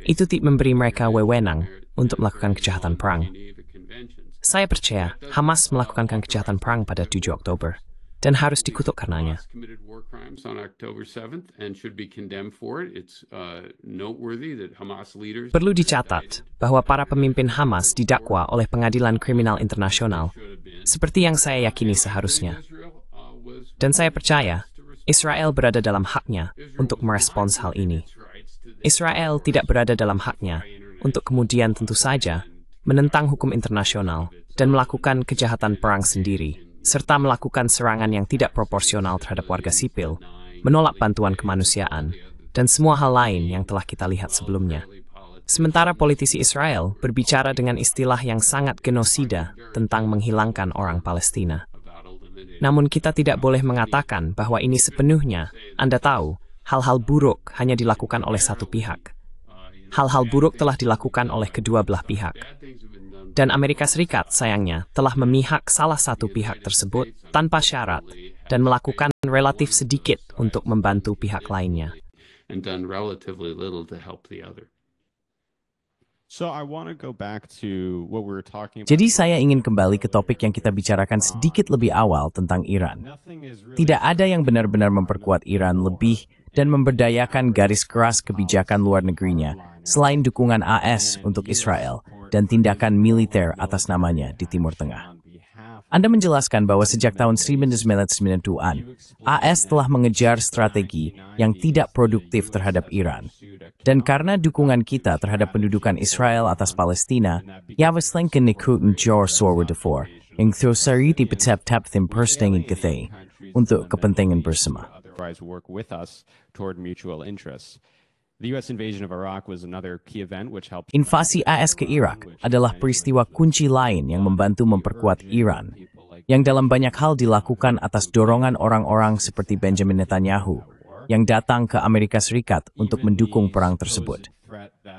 itu tidak memberi mereka wewenang untuk melakukan kejahatan perang. Saya percaya Hamas melakukan kejahatan perang pada 7 Oktober dan harus dikutuk karenanya. Perlu dicatat bahwa para pemimpin Hamas didakwa oleh Pengadilan Kriminal Internasional, seperti yang saya yakini seharusnya. Dan saya percaya Israel berada dalam haknya untuk merespons hal ini. Israel tidak berada dalam haknya untuk kemudian tentu saja menentang hukum internasional dan melakukan kejahatan perang sendiri, serta melakukan serangan yang tidak proporsional terhadap warga sipil, menolak bantuan kemanusiaan, dan semua hal lain yang telah kita lihat sebelumnya. Sementara politisi Israel berbicara dengan istilah yang sangat genosida tentang menghilangkan orang Palestina. Namun kita tidak boleh mengatakan bahwa ini sepenuhnya, Anda tahu, hal-hal buruk hanya dilakukan oleh satu pihak. Hal-hal buruk telah dilakukan oleh kedua belah pihak. Dan Amerika Serikat, sayangnya, telah memihak salah satu pihak tersebut tanpa syarat dan melakukan relatif sedikit untuk membantu pihak lainnya. So I want to go back to what we were talking about. Jadi saya ingin kembali ke topik yang kita bicarakan sedikit lebih awal tentang Iran. Tidak ada yang benar-benar memperkuat Iran lebih dan memberdayakan garis keras kebijakan luar negerinya selain dukungan AS untuk Israel dan tindakan militer atas namanya di Timur Tengah. Anda menjelaskan bahwa sejak tahun 1990-an, AS telah mengejar strategi yang tidak produktif terhadap Iran. Dan karena dukungan kita terhadap pendudukan Israel atas Palestina, jag vill nikuten jor sorwa defor, yang thosari di petap-tap tim perstengin kethay, untuk kepentingan bersama. Work with us toward mutual interests. The U.S. invasion of Iraq was another key event which helped. Invasi AS ke Irak adalah peristiwa kunci lain yang membantu memperkuat Iran, yang dalam banyak hal dilakukan atas dorongan orang-orang seperti Benjamin Netanyahu, yang datang ke Amerika Serikat untuk mendukung perang tersebut.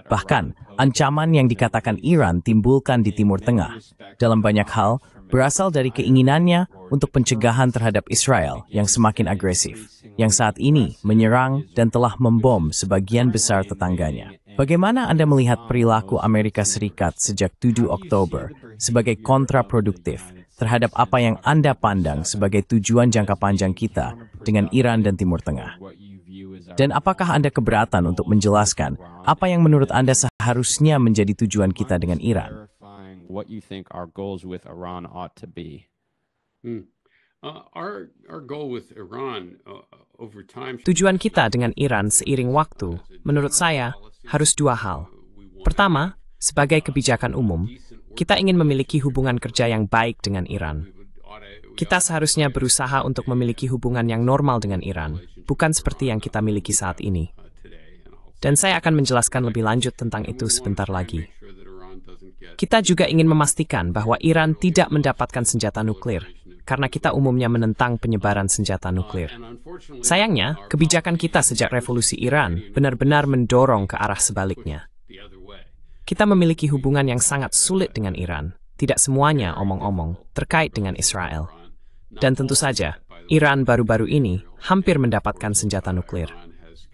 Bahkan, ancaman yang dikatakan Iran timbulkan di Timur Tengah, dalam banyak hal, berasal dari keinginannya untuk pencegahan terhadap Israel yang semakin agresif, yang saat ini menyerang dan telah membom sebagian besar tetangganya. Bagaimana Anda melihat perilaku Amerika Serikat sejak 7 Oktober sebagai kontraproduktif terhadap apa yang Anda pandang sebagai tujuan jangka panjang kita dengan Iran dan Timur Tengah? Dan apakah Anda keberatan untuk menjelaskan apa yang menurut Anda seharusnya menjadi tujuan kita dengan Iran? What you think our goals with Iran ought to be. Our goal with Iran over time. Tujuan kita dengan Iran seiring waktu, menurut saya, harus dua hal. Pertama, sebagai kebijakan umum, kita ingin memiliki hubungan kerja yang baik dengan Iran. Kita seharusnya berusaha untuk memiliki hubungan yang normal dengan Iran, bukan seperti yang kita miliki saat ini. Dan saya akan menjelaskan lebih lanjut tentang itu sebentar lagi. Kita juga ingin memastikan bahwa Iran tidak mendapatkan senjata nuklir, karena kita umumnya menentang penyebaran senjata nuklir. Sayangnya, kebijakan kita sejak revolusi Iran benar-benar mendorong ke arah sebaliknya. Kita memiliki hubungan yang sangat sulit dengan Iran, tidak semuanya omong-omong, terkait dengan Israel. Dan tentu saja, Iran baru-baru ini hampir mendapatkan senjata nuklir.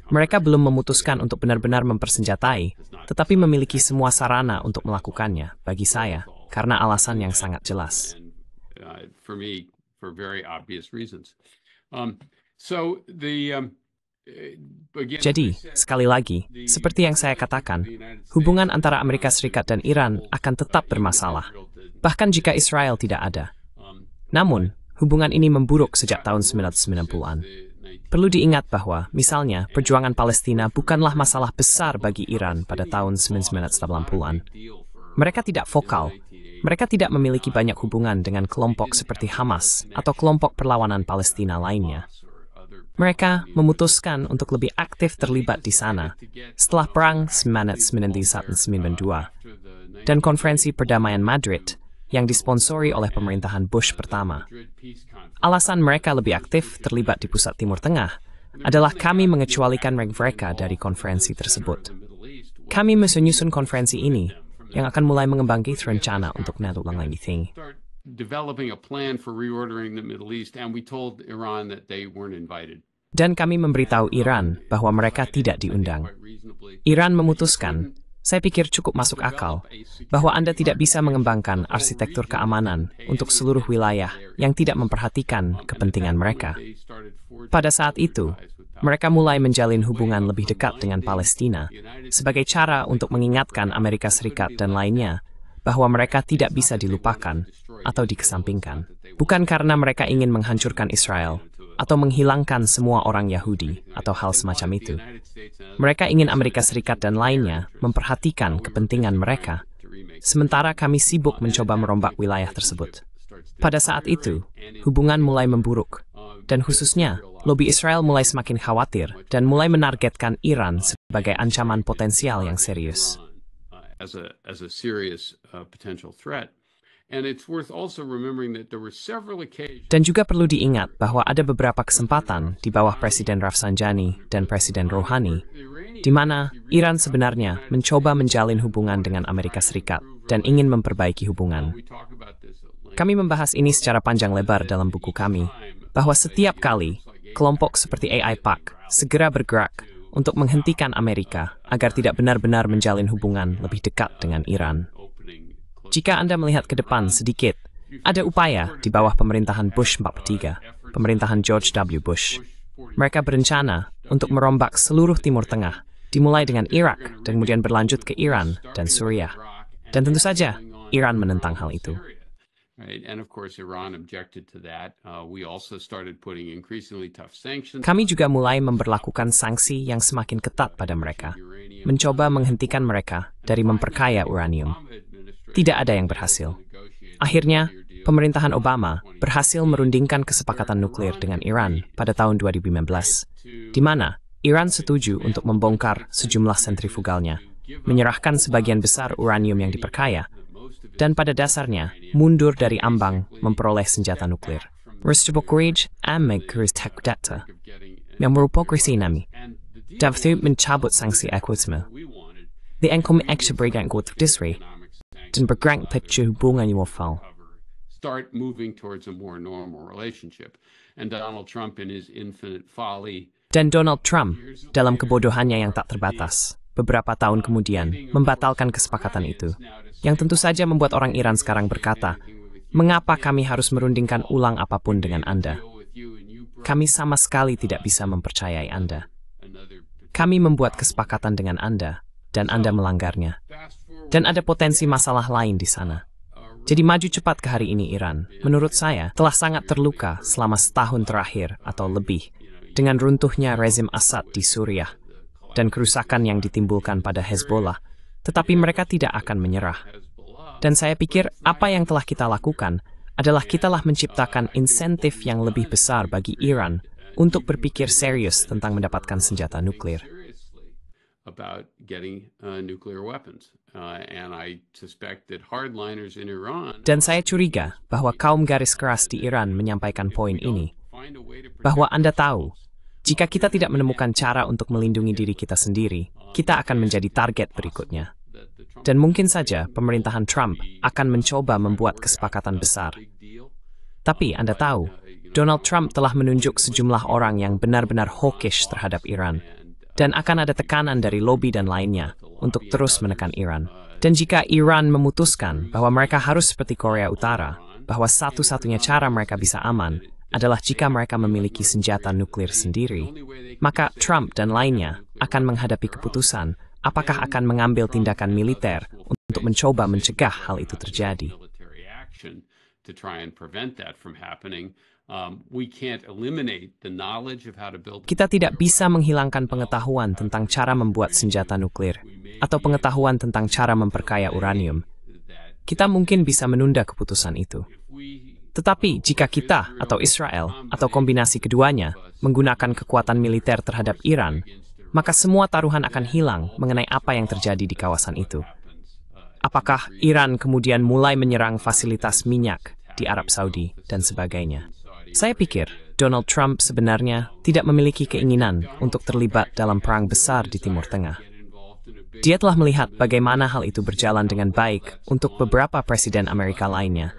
Mereka belum memutuskan untuk benar-benar mempersenjatai, tetapi memiliki semua sarana untuk melakukannya, bagi saya, karena alasan yang sangat jelas. Jadi, sekali lagi, seperti yang saya katakan, hubungan antara Amerika Serikat dan Iran akan tetap bermasalah, bahkan jika Israel tidak ada. Namun, hubungan ini memburuk sejak tahun 1990-an. Perlu diingat bahwa, misalnya, perjuangan Palestina bukanlah masalah besar bagi Iran pada tahun 1980-an. Mereka tidak vokal. Mereka tidak memiliki banyak hubungan dengan kelompok seperti Hamas atau kelompok perlawanan Palestina lainnya. Mereka memutuskan untuk lebih aktif terlibat di sana setelah Perang 1991-92 dan Konferensi Perdamaian Madrid yang disponsori oleh pemerintahan Bush pertama. Alasan mereka lebih aktif terlibat di pusat Timur Tengah adalah kami mengecualikan mereka dari konferensi tersebut. Kami menyusun konferensi ini yang akan mulai mengembangkan rencana untuk nalulang lagi tinggi. Dan kami memberitahu Iran bahwa mereka tidak diundang. Iran memutuskan, saya pikir cukup masuk akal, bahwa Anda tidak bisa mengembangkan arsitektur keamanan untuk seluruh wilayah yang tidak memperhatikan kepentingan mereka. Pada saat itu, mereka mulai menjalin hubungan lebih dekat dengan Palestina sebagai cara untuk mengingatkan Amerika Serikat dan lainnya bahwa mereka tidak bisa dilupakan atau dikesampingkan. Bukan karena mereka ingin menghancurkan Israel atau menghilangkan semua orang Yahudi atau hal semacam itu. Mereka ingin Amerika Serikat dan lainnya memperhatikan kepentingan mereka, sementara kami sibuk mencoba merombak wilayah tersebut. Pada saat itu, hubungan mulai memburuk, dan khususnya, lobi Israel mulai semakin khawatir dan mulai menargetkan Iran sebagai ancaman potensial yang serius. Dan juga perlu diingat bahwa ada beberapa kesempatan di bawah Presiden Rafsanjani dan Presiden Rouhani, di mana Iran sebenarnya mencoba menjalin hubungan dengan Amerika Serikat dan ingin memperbaiki hubungan. Kami membahas ini secara panjang lebar dalam buku kami, bahwa setiap kali kelompok seperti AI PAC segera bergerak untuk menghentikan Amerika agar tidak benar-benar menjalin hubungan lebih dekat dengan Iran. Jika Anda melihat ke depan sedikit, ada upaya di bawah pemerintahan Bush 43, pemerintahan George W. Bush. Mereka berencana untuk merombak seluruh Timur Tengah, dimulai dengan Irak dan kemudian berlanjut ke Iran dan Suriah. Dan tentu saja, Iran menentang hal itu. Kami juga mulai memberlakukan sanksi yang semakin ketat pada mereka, mencoba menghentikan mereka dari memperkaya uranium. Tidak ada yang berhasil. Akhirnya, pemerintahan Obama berhasil merundingkan kesepakatan nuklir dengan Iran pada tahun 2015, di mana Iran setuju untuk membongkar sejumlah sentrifugalnya, menyerahkan sebagian besar uranium yang diperkaya, dan pada dasarnya mundur dari ambang memperoleh senjata nuklir. Restobokorij Amegkuristek Data, yang merupakan nami, Davthu mencabut sanksi equitable. The Enkom Ekshebregang Disri, dan bergerak pada hubungan wafal. Start moving towards a more normal relationship. And Donald Trump in his infinite folly. Dan Donald Trump, dalam kebodohannya yang tak terbatas, beberapa tahun kemudian membatalkan kesepakatan itu, yang tentu saja membuat orang Iran sekarang berkata, mengapa kami harus merundingkan ulang apapun dengan Anda? Kami sama sekali tidak bisa mempercayai Anda. Kami membuat kesepakatan dengan Anda, dan Anda melanggarnya. Dan ada potensi masalah lain di sana. Jadi maju cepat ke hari ini Iran, menurut saya, telah sangat terluka selama setahun terakhir atau lebih, dengan runtuhnya rezim Assad di Suriah, dan kerusakan yang ditimbulkan pada Hezbollah, tetapi mereka tidak akan menyerah. Dan saya pikir apa yang telah kita lakukan adalah kitalah menciptakan insentif yang lebih besar bagi Iran untuk berpikir serius tentang mendapatkan senjata nuklir. Dan saya curiga bahwa kaum garis keras di Iran menyampaikan poin ini, bahwa Anda tahu, jika kita tidak menemukan cara untuk melindungi diri kita sendiri, kita akan menjadi target berikutnya. Dan mungkin saja pemerintahan Trump akan mencoba membuat kesepakatan besar. Tapi Anda tahu, Donald Trump telah menunjuk sejumlah orang yang benar-benar hawkish terhadap Iran, dan akan ada tekanan dari lobi dan lainnya untuk terus menekan Iran. Dan jika Iran memutuskan bahwa mereka harus seperti Korea Utara, bahwa satu-satunya cara mereka bisa aman adalah jika mereka memiliki senjata nuklir sendiri, maka Trump dan lainnya akan menghadapi keputusan apakah akan mengambil tindakan militer untuk mencoba mencegah hal itu terjadi. Kita tidak bisa menghilangkan pengetahuan tentang cara membuat senjata nuklir atau pengetahuan tentang cara memperkaya uranium. Kita mungkin bisa menunda keputusan itu. Tetapi jika kita atau Israel atau kombinasi keduanya menggunakan kekuatan militer terhadap Iran, maka semua taruhan akan hilang mengenai apa yang terjadi di kawasan itu. Apakah Iran kemudian mulai menyerang fasilitas minyak di Arab Saudi dan sebagainya? Saya pikir Donald Trump sebenarnya tidak memiliki keinginan untuk terlibat dalam perang besar di Timur Tengah. Dia telah melihat bagaimana hal itu berjalan dengan baik untuk beberapa presiden Amerika lainnya.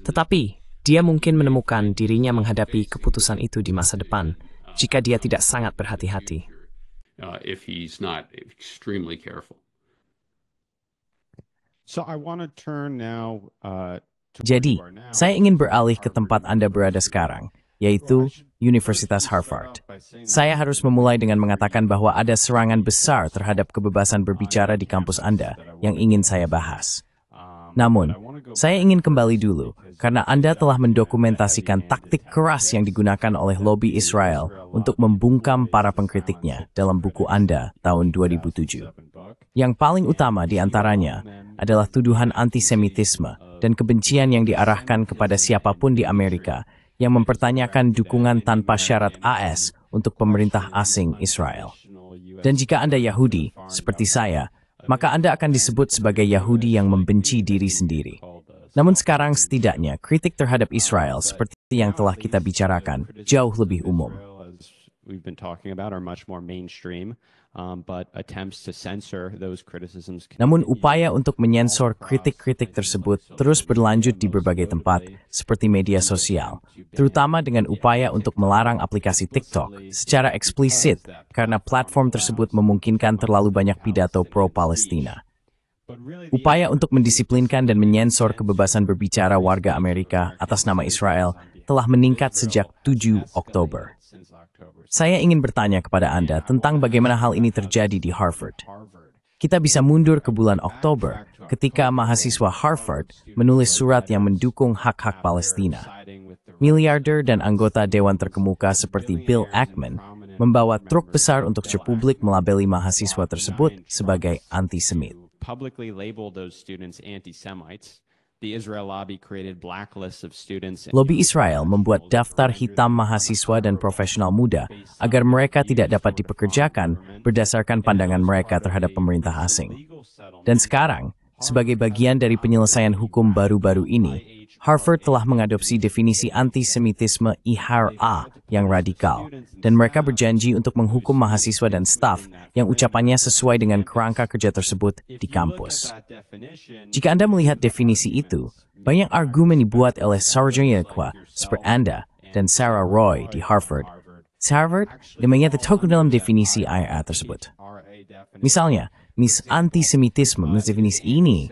Tetapi, dia mungkin menemukan dirinya menghadapi keputusan itu di masa depan jika dia tidak sangat berhati-hati. Jadi, saya ingin beralih ke tempat Anda berada sekarang, yaitu Universitas Harvard. Saya harus memulai dengan mengatakan bahwa ada serangan besar terhadap kebebasan berbicara di kampus Anda yang ingin saya bahas. Namun, saya ingin kembali dulu, karena Anda telah mendokumentasikan taktik keras yang digunakan oleh lobi Israel untuk membungkam para pengkritiknya dalam buku Anda tahun 2007. Yang paling utama di antaranya adalah tuduhan antisemitisme dan kebencian yang diarahkan kepada siapapun di Amerika yang mempertanyakan dukungan tanpa syarat AS untuk pemerintah asing Israel. Dan jika Anda Yahudi, seperti saya, maka Anda akan disebut sebagai Yahudi yang membenci diri sendiri. Namun sekarang setidaknya kritik terhadap Israel seperti yang telah kita bicarakan jauh lebih umum. but attempts to censor those criticisms. Namun upaya untuk menyensor kritik-kritik tersebut terus berlanjut di berbagai tempat, seperti media sosial, terutama dengan upaya untuk melarang aplikasi TikTok secara eksplisit karena platform tersebut memungkinkan terlalu banyak pidato pro-Palestina. Upaya untuk mendisiplinkan dan menyensor kebebasan berbicara warga Amerika atas nama Israel telah meningkat sejak 7 Oktober. Saya ingin bertanya kepada Anda tentang bagaimana hal ini terjadi di Harvard. Kita bisa mundur ke bulan Oktober ketika mahasiswa Harvard menulis surat yang mendukung hak-hak Palestina. Miliarder dan anggota dewan terkemuka seperti Bill Ackman membawa truk besar untuk publik melabeli mahasiswa tersebut sebagai antisemit. Publicly labeled those students anti-Semites. The Israel lobby created blacklists of students. Lobi Israel membuat daftar hitam mahasiswa dan profesional muda agar mereka tidak dapat dipekerjakan berdasarkan pandangan mereka terhadap pemerintah asing. Dan sekarang, sebagai bagian dari penyelesaian hukum baru-baru ini, Harvard telah mengadopsi definisi antisemitisme IHRA yang radikal, dan mereka berjanji untuk menghukum mahasiswa dan staf yang ucapannya sesuai dengan kerangka kerja tersebut di kampus. Jika Anda melihat definisi itu, banyak argumen dibuat oleh sarjana seperti Anda dan Sarah Roy di Harvard. Harvard namanya tertuang dalam definisi IHRA tersebut. Misalnya, antisemitisme menurut definisi ini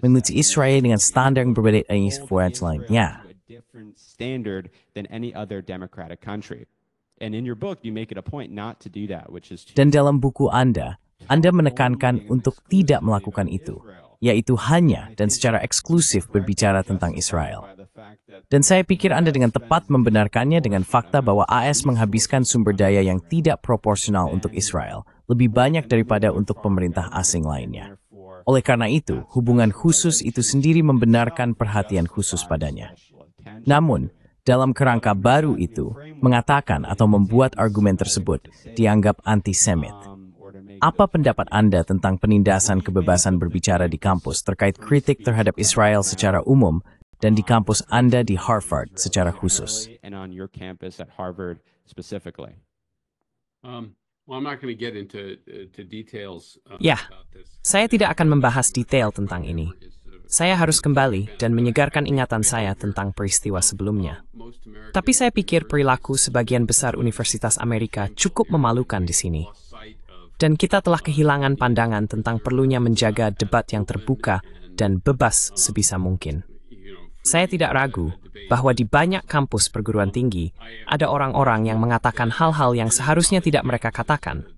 menurut Israel dengan standar yang berbeda dari format lainnya. Standard than any other democratic country. And in your book, you make it a point not to do that, which is. Dan dalam buku Anda menekankan untuk tidak melakukan itu, yaitu hanya dan secara eksklusif berbicara tentang Israel. Dan saya pikir Anda dengan tepat membenarkannya dengan fakta bahwa AS menghabiskan sumber daya yang tidak proporsional untuk Israel, lebih banyak daripada untuk pemerintah asing lainnya. Oleh karena itu, hubungan khusus itu sendiri membenarkan perhatian khusus padanya. Namun, dalam kerangka baru itu, mengatakan atau membuat argumen tersebut dianggap antisemit. Apa pendapat Anda tentang penindasan kebebasan berbicara di kampus terkait kritik terhadap Israel secara umum dan di kampus Anda di Harvard secara khusus? Ya, saya tidak akan membahas detail tentang ini. Saya harus kembali dan menyegarkan ingatan saya tentang peristiwa sebelumnya. Tapi saya pikir perilaku sebagian besar Universitas Amerika cukup memalukan di sini. Dan kita telah kehilangan pandangan tentang perlunya menjaga debat yang terbuka dan bebas sebisa mungkin. Saya tidak ragu bahwa di banyak kampus perguruan tinggi ada orang-orang yang mengatakan hal-hal yang seharusnya tidak mereka katakan.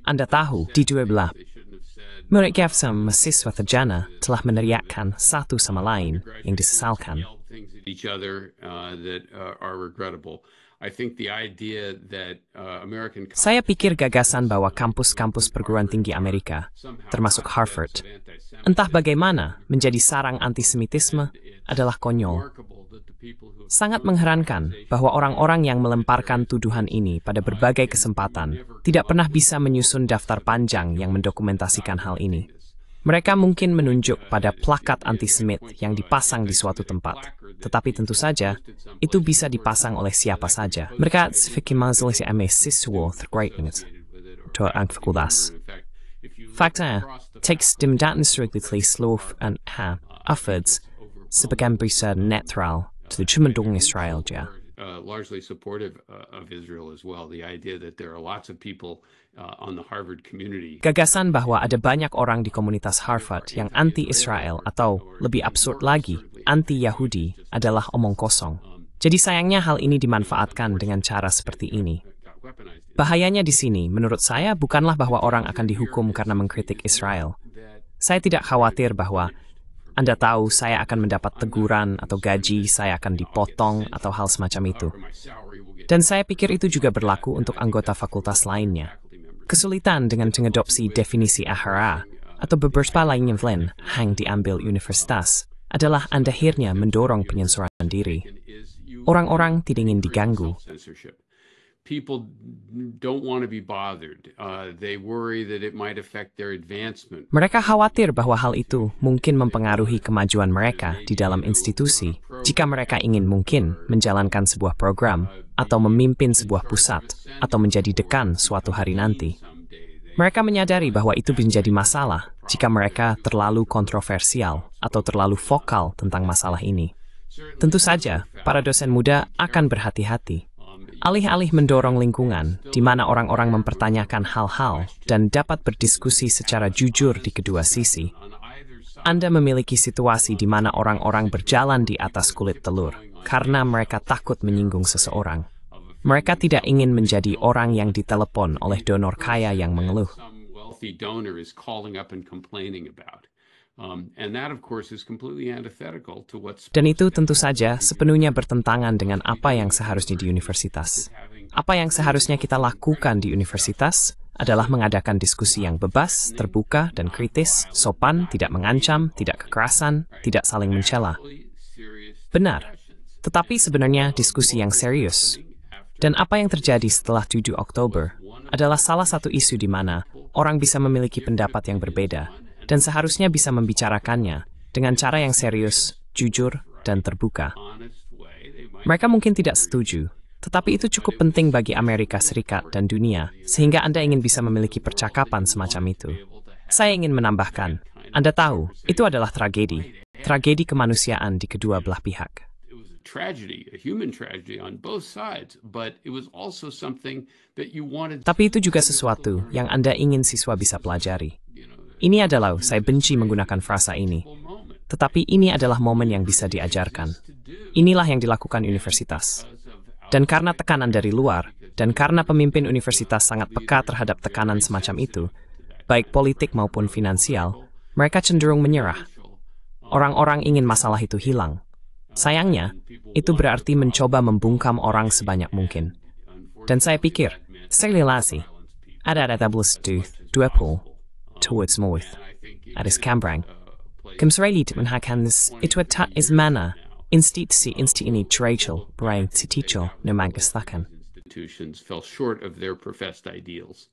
Anda tahu, di dua belah mereka sama mahasiswa sarjana telah meneriakkan satu sama lain yang disesalkan. Saya pikir gagasan bahwa kampus-kampus perguruan tinggi Amerika, termasuk Harvard, entah bagaimana menjadi sarang antisemitisme adalah konyol. Sangat mengherankan bahwa orang-orang yang melemparkan tuduhan ini pada berbagai kesempatan tidak pernah bisa menyusun daftar panjang yang mendokumentasikan hal ini. Mereka mungkin menunjuk pada plakat antisemit yang dipasang di suatu tempat, tetapi tentu saja itu bisa dipasang oleh siapa saja. Mereka fikimazilisi mahasiswa terkait dengan fakultas. Faktanya, teks dimdatang strictly slow and affords sebagai bisa netral mendukung Israel ya. Largely supportive of Israel as well. The idea that there are lots of people on the Harvard community. Gagasan bahwa ada banyak orang di komunitas Harvard yang anti-Israel atau lebih absurd lagi, anti-Yahudi adalah omong kosong. Jadi sayangnya hal ini dimanfaatkan dengan cara seperti ini. Bahayanya di sini, menurut saya, bukanlah bahwa orang akan dihukum karena mengkritik Israel. Saya tidak khawatir bahwa Anda tahu saya akan mendapat teguran atau gaji, saya akan dipotong atau hal semacam itu. Dan saya pikir itu juga berlaku untuk anggota fakultas lainnya. Kesulitan dengan mengadopsi definisi IHRA atau beberapa lainnya yang diambil universitas adalah Anda akhirnya mendorong penyensoran diri. Orang-orang tidak ingin diganggu. People don't want to be bothered. They worry that it might affect their advancement. Mereka khawatir bahwa hal itu mungkin mempengaruhi kemajuan mereka di dalam institusi jika mereka ingin mungkin menjalankan sebuah program atau memimpin sebuah pusat atau menjadi dekan suatu hari nanti. Mereka menyadari bahwa itu menjadi masalah jika mereka terlalu kontroversial atau terlalu vokal tentang masalah ini. Tentu saja, para dosen muda akan berhati-hati. Alih-alih mendorong lingkungan di mana orang-orang mempertanyakan hal-hal dan dapat berdiskusi secara jujur di kedua sisi, Anda memiliki situasi di mana orang-orang berjalan di atas kulit telur karena mereka takut menyinggung seseorang. Mereka tidak ingin menjadi orang yang ditelepon oleh donor kaya yang mengeluh. Dan itu tentu saja sepenuhnya bertentangan dengan apa yang seharusnya di universitas. Apa yang seharusnya kita lakukan di universitas adalah mengadakan diskusi yang bebas, terbuka, dan kritis, sopan, tidak mengancam, tidak kekerasan, tidak saling mencela. Benar, tetapi sebenarnya diskusi yang serius. Dan apa yang terjadi setelah 7 Oktober adalah salah satu isu di mana orang bisa memiliki pendapat yang berbeda dan seharusnya bisa membicarakannya dengan cara yang serius, jujur, dan terbuka. Mereka mungkin tidak setuju, tetapi itu cukup penting bagi Amerika Serikat dan dunia, sehingga Anda ingin bisa memiliki percakapan semacam itu. Saya ingin menambahkan, Anda tahu, itu adalah tragedi kemanusiaan di kedua belah pihak. Tapi itu juga sesuatu yang Anda ingin siswa bisa pelajari. Ini adalah, saya benci menggunakan frasa ini, tetapi ini adalah momen yang bisa diajarkan. Inilah yang dilakukan universitas. Dan karena tekanan dari luar, dan karena pemimpin universitas sangat peka terhadap tekanan semacam itu, baik politik maupun finansial, mereka cenderung menyerah. Orang-orang ingin masalah itu hilang. Sayangnya, itu berarti mencoba membungkam orang sebanyak mungkin. Dan saya pikir, sekali lagi, ada tablis dua towards Morth, ada Cambrang. Kemsrailit menhakan itu is mana, institusi ini Rachel, Brian Siticho, no magastakan. Fell short of their professed ideals.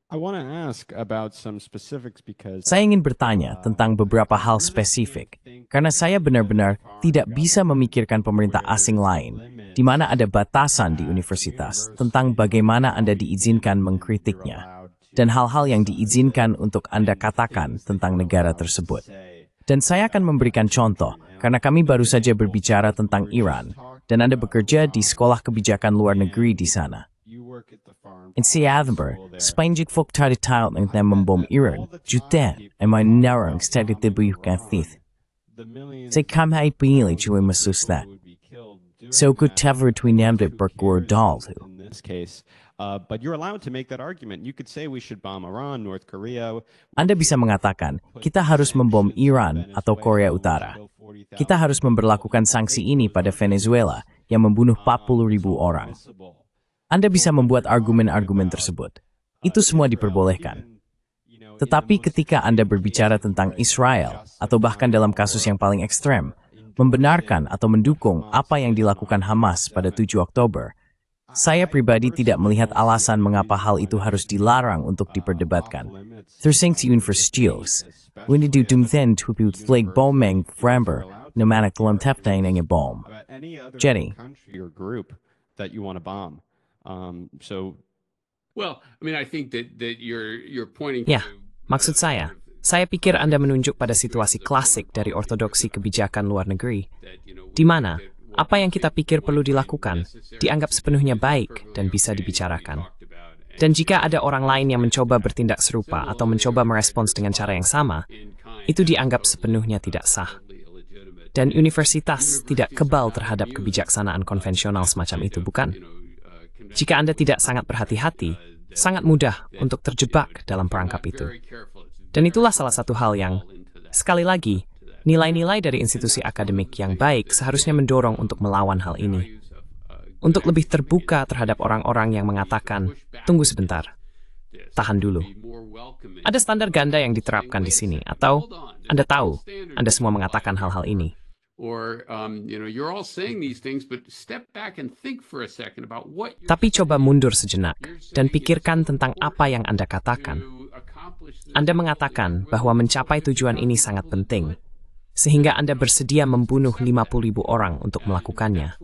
I want to ask about some specifics because Saya ingin bertanya tentang beberapa hal spesifik, karena saya benar-benar tidak bisa memikirkan pemerintah asing lain, di mana ada batasan di universitas tentang bagaimana Anda diizinkan mengkritiknya, dan hal-hal yang diizinkan untuk Anda katakan tentang negara tersebut. Dan saya akan memberikan contoh, karena kami baru saja berbicara tentang Iran, dan Anda bekerja di Sekolah Kebijakan Luar Negeri di sana. In September, Spanish folk tried to ng membom Iran, Jutan, ay may narang static debuyukan thith. Say kamhay pinili juwe masusla. So good tever named it Berkwar Dalhu. in this case, but you're allowed to make that argument. You could say we should bomb Iran, North Korea. Anda bisa mengatakan, kita harus membom Iran atau Korea Utara. Kita harus memberlakukan sanksi ini pada Venezuela yang membunuh 40.000 orang. Anda bisa membuat argumen-argumen tersebut. Itu semua diperbolehkan. Tetapi ketika Anda berbicara tentang Israel, atau bahkan dalam kasus yang paling ekstrem, membenarkan atau mendukung apa yang dilakukan Hamas pada 7 Oktober, saya pribadi tidak melihat alasan mengapa hal itu harus dilarang untuk diperdebatkan. Tersanksi universitas, when do dumthen to be flag bombing framber, no matter kelam teftain ng bomb. Jenny. Country or group that you want to bomb. Well, I mean, I think that you're pointing Ya, to maksud saya pikir Anda menunjuk pada situasi klasik dari ortodoksi kebijakan luar negeri, di mana apa yang kita pikir perlu dilakukan dianggap sepenuhnya baik dan bisa dibicarakan. Dan jika ada orang lain yang mencoba bertindak serupa atau mencoba merespons dengan cara yang sama, itu dianggap sepenuhnya tidak sah. Dan universitas tidak kebal terhadap kebijaksanaan konvensional semacam itu, bukan? Jika Anda tidak sangat berhati-hati, sangat mudah untuk terjebak dalam perangkap itu. Dan itulah salah satu hal yang, sekali lagi, nilai-nilai dari institusi akademik yang baik seharusnya mendorong untuk melawan hal ini. Untuk lebih terbuka terhadap orang-orang yang mengatakan, tunggu sebentar, tahan dulu. Ada standar ganda yang diterapkan di sini, atau Anda tahu, Anda semua mengatakan hal-hal ini. Or, you're all saying these things, but step back and think for a second about what Tapi coba mundur sejenak dan pikirkan tentang apa yang Anda katakan. Anda mengatakan bahwa mencapai tujuan ini sangat penting, sehingga Anda bersedia membunuh 50.000 orang untuk melakukannya.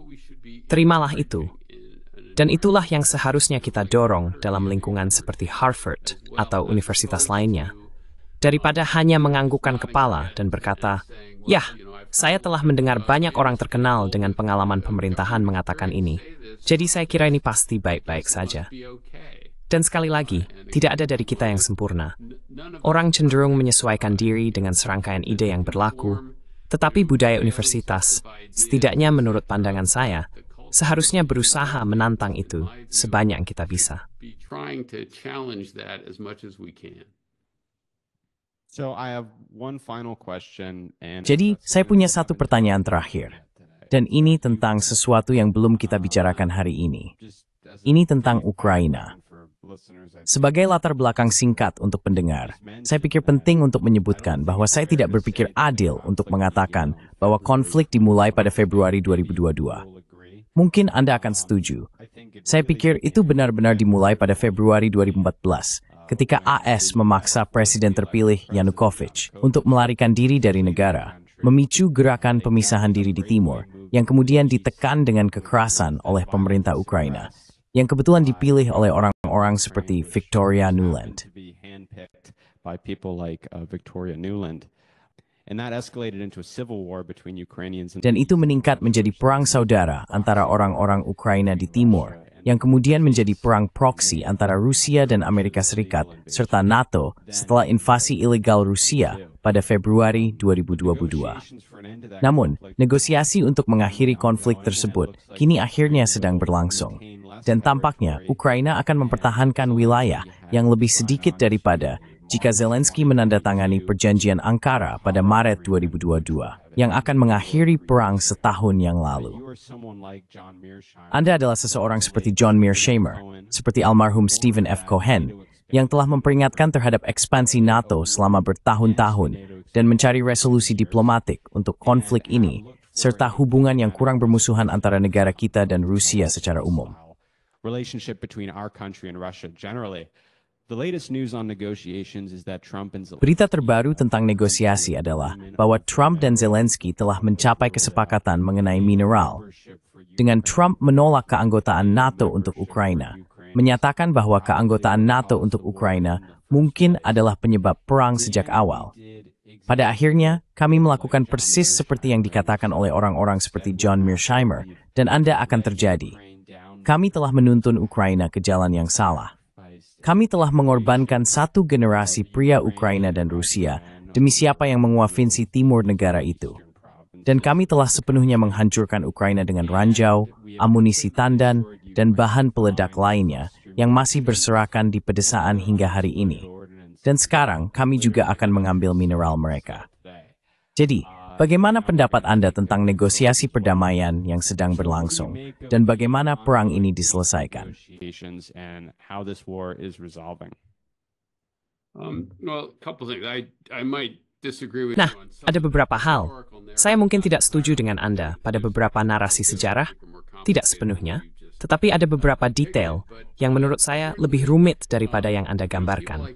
Terimalah itu. Dan itulah yang seharusnya kita dorong dalam lingkungan seperti Harvard atau universitas lainnya. Daripada hanya menganggukkan kepala dan berkata, "Yah, saya telah mendengar banyak orang terkenal dengan pengalaman pemerintahan mengatakan ini. Jadi saya kira ini pasti baik-baik saja." Dan sekali lagi, tidak ada dari kita yang sempurna. Orang cenderung menyesuaikan diri dengan serangkaian ide yang berlaku, tetapi budaya universitas, setidaknya menurut pandangan saya, seharusnya berusaha menantang itu sebanyak yang kita bisa. Jadi, saya punya satu pertanyaan terakhir. Dan ini tentang sesuatu yang belum kita bicarakan hari ini. Ini tentang Ukraina. Sebagai latar belakang singkat untuk pendengar, saya pikir penting untuk menyebutkan bahwa saya tidak berpikir adil untuk mengatakan bahwa konflik dimulai pada Februari 2022. Mungkin Anda akan setuju. Saya pikir itu benar-benar dimulai pada Februari 2014, ketika AS memaksa Presiden terpilih Yanukovych untuk melarikan diri dari negara, memicu gerakan pemisahan diri di timur, yang kemudian ditekan dengan kekerasan oleh pemerintah Ukraina, yang kebetulan dipilih oleh orang-orang seperti Victoria Nuland. Dan itu meningkat menjadi perang saudara antara orang-orang Ukraina di timur, yang kemudian menjadi perang proksi antara Rusia dan Amerika Serikat serta NATO setelah invasi ilegal Rusia pada Februari 2022. Namun, negosiasi untuk mengakhiri konflik tersebut kini akhirnya sedang berlangsung. Dan tampaknya Ukraina akan mempertahankan wilayah yang lebih sedikit daripada jika Zelensky menandatangani perjanjian Ankara pada Maret 2022, yang akan mengakhiri perang setahun yang lalu. Anda adalah seseorang seperti John Mearsheimer, seperti almarhum Stephen F. Cohen, yang telah memperingatkan terhadap ekspansi NATO selama bertahun-tahun dan mencari resolusi diplomatik untuk konflik ini, serta hubungan yang kurang bermusuhan antara negara kita dan Rusia secara umum. Relationship between our country and Russia generally. The latest news on negotiations is that Trump and Zelensky. Berita terbaru tentang negosiasi adalah bahwa Trump dan Zelensky telah mencapai kesepakatan mengenai mineral. Dengan Trump menolak keanggotaan NATO untuk Ukraina, menyatakan bahwa keanggotaan NATO untuk Ukraina mungkin adalah penyebab perang sejak awal. Pada akhirnya, kami melakukan persis seperti yang dikatakan oleh orang-orang seperti John Mearsheimer, dan Anda akan terjadi. Kami telah menuntun Ukraina ke jalan yang salah. Kami telah mengorbankan satu generasi pria Ukraina dan Rusia demi siapa yang menguafinsi timur negara itu. Dan kami telah sepenuhnya menghancurkan Ukraina dengan ranjau, amunisi tandan, dan bahan peledak lainnya yang masih berserakan di pedesaan hingga hari ini. Dan sekarang kami juga akan mengambil mineral mereka. Jadi, bagaimana pendapat Anda tentang negosiasi perdamaian yang sedang berlangsung, dan bagaimana perang ini diselesaikan? Nah, ada beberapa hal. Saya mungkin tidak setuju dengan Anda pada beberapa narasi sejarah, tidak sepenuhnya, tetapi ada beberapa detail yang menurut saya lebih rumit daripada yang Anda gambarkan.